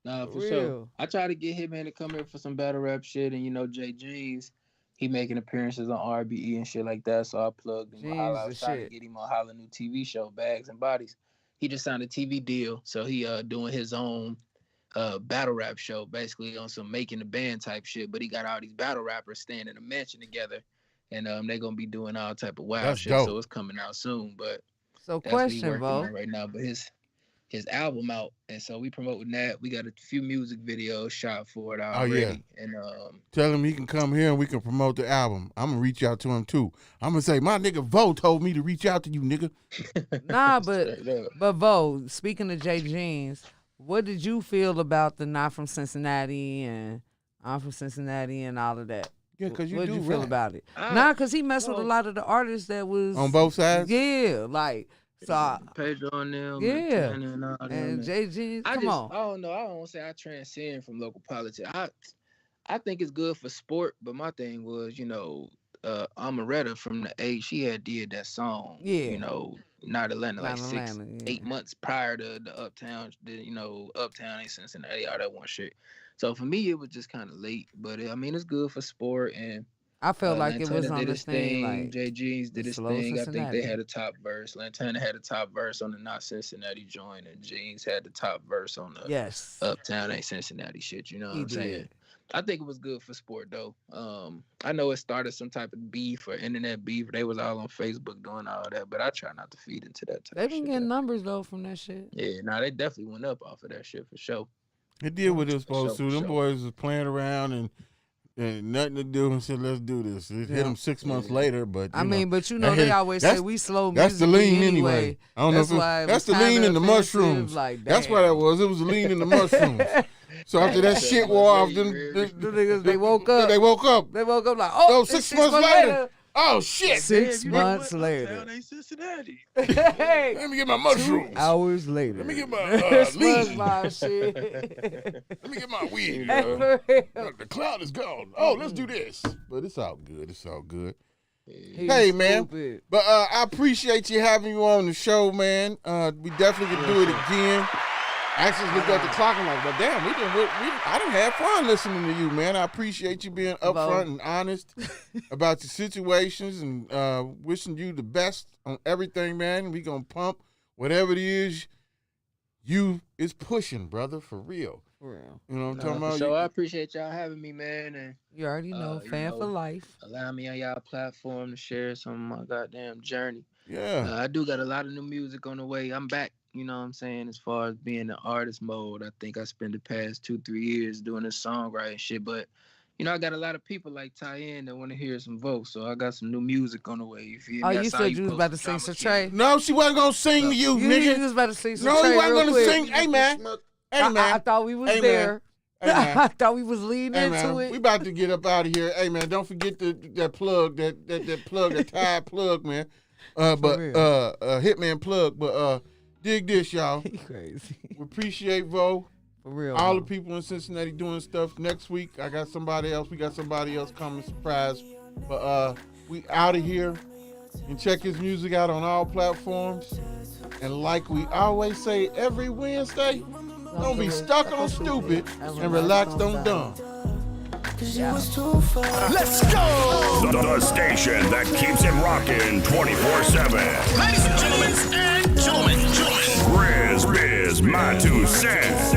Nah, for sure. I try to get Hitman to come here for some battle rap shit, and Jay Jeans, he making appearances on RBE and shit like that, so I plugged him. I was trying to get him on Holla new TV show, Bags and Bodies. He just signed a TV deal, so he doing his own battle rap show, basically on some making the band type shit, but he got all these battle rappers staying in a mansion together, and they're gonna be doing all type of wild shit. Dope. So it's coming out soon. But so question, Bo, right now, but his album out, and so we promoting that. We got a few music videos shot for it already. Oh, yeah. And tell him he can come here and we can promote the album. I'm gonna reach out to him too. I'm gonna say, my nigga Vo told me to reach out to you, nigga. Nah, but Vo, speaking of Jay Jeans, what did you feel about the Not From Cincinnati and I'm From Cincinnati and all of that? Yeah, because what did you feel about it? Nah, because he messed with a lot of the artists that was on both sides. Yeah, like. So Pedro on them, yeah, and Jay Jeans. Come on. I don't know. I don't say I transcend from local politics. I think it's good for sport, but my thing was, Amaretta from the A, she had did that song. Yeah. Not Atlanta, like 8 months prior to the Uptown. Uptown in Cincinnati, all that one shit. So for me, it was just kind of late, but it's good for sport and. I felt like Lantana it was on this thing. Like Jay Jeans did his thing. I think they had a top verse. Lantana had a top verse on the Not Cincinnati joint, and Jeans had the top verse on the Uptown Ain't Cincinnati shit. You know what I'm saying? I think it was good for sport though. I know it started some type of beef or internet beef. They was all on Facebook doing all that, but I try not to feed into that type of shit. They've been getting numbers though from that shit. Yeah, they definitely went up off of that shit for sure. It did what it was supposed to. Them boys was playing around and nothing to do and said, let's do this. It hit them 6 months later, but they always say we slow music. That's the lean anyway. I don't know if that's the lean in the mushrooms. Like, that's what that was. It was the lean in the mushrooms. So after that shit wore off, them niggas they woke up. They woke up. They woke up like, oh, 6 months later. Oh shit! 6 months later. Cincinnati. Hey, let me get my mushrooms. 2 hours later. Let me get my lean. My shit. Let me get my weed. The cloud is gone. Oh, let's do this. But it's all good. It's all good. Hey man, stupid. But I appreciate you having you on the show, man. We definitely can do it again. I actually looked at the clock and like, but damn, I done had fun listening to you, man. I appreciate you being upfront and honest about your situations and wishing you the best on everything, man. We gonna pump whatever it is, it's pushing, brother, for real. For real. You know what I'm talking about? So I appreciate y'all having me, man, and You already know, fan for life. allow me on y'all platform to share some of my goddamn journey. Yeah. I do got a lot of new music on the way. I'm back, you know what I'm saying, as far as being in artist mode. I think I spent the past 2-3 years doing this songwriting shit, but you know, I got a lot of people like Tyann that want to hear some Vote, so I got some new music on the way. You feel me? Oh, I you saw said you was post about to some sing some drama Trey? No, she wasn't gonna sing to you, You nigga. was about to sing some No, Trey he wasn't real gonna quick. sing. Hey, man. Hey, man. I thought we was Hey, man. there. Hey, man. I thought we was leading Hey, into man, it. we about to get up out of here. Hey, man, don't forget that plug, that plug, that Tide plug, man. Hitman plug. But dig this, y'all. He crazy. We appreciate Vo. For real. All bro. the people in Cincinnati doing stuff. Next week, I got somebody else. We got somebody else coming, surprise. But we out of here. And check his music out on all platforms. And like we always say every Wednesday, don't be stuck on stupid and relaxed on dumb. Let's go! The station that keeps it rocking 24/7. Ladies and gentlemen, GRIZZBIZ, my 2 cents.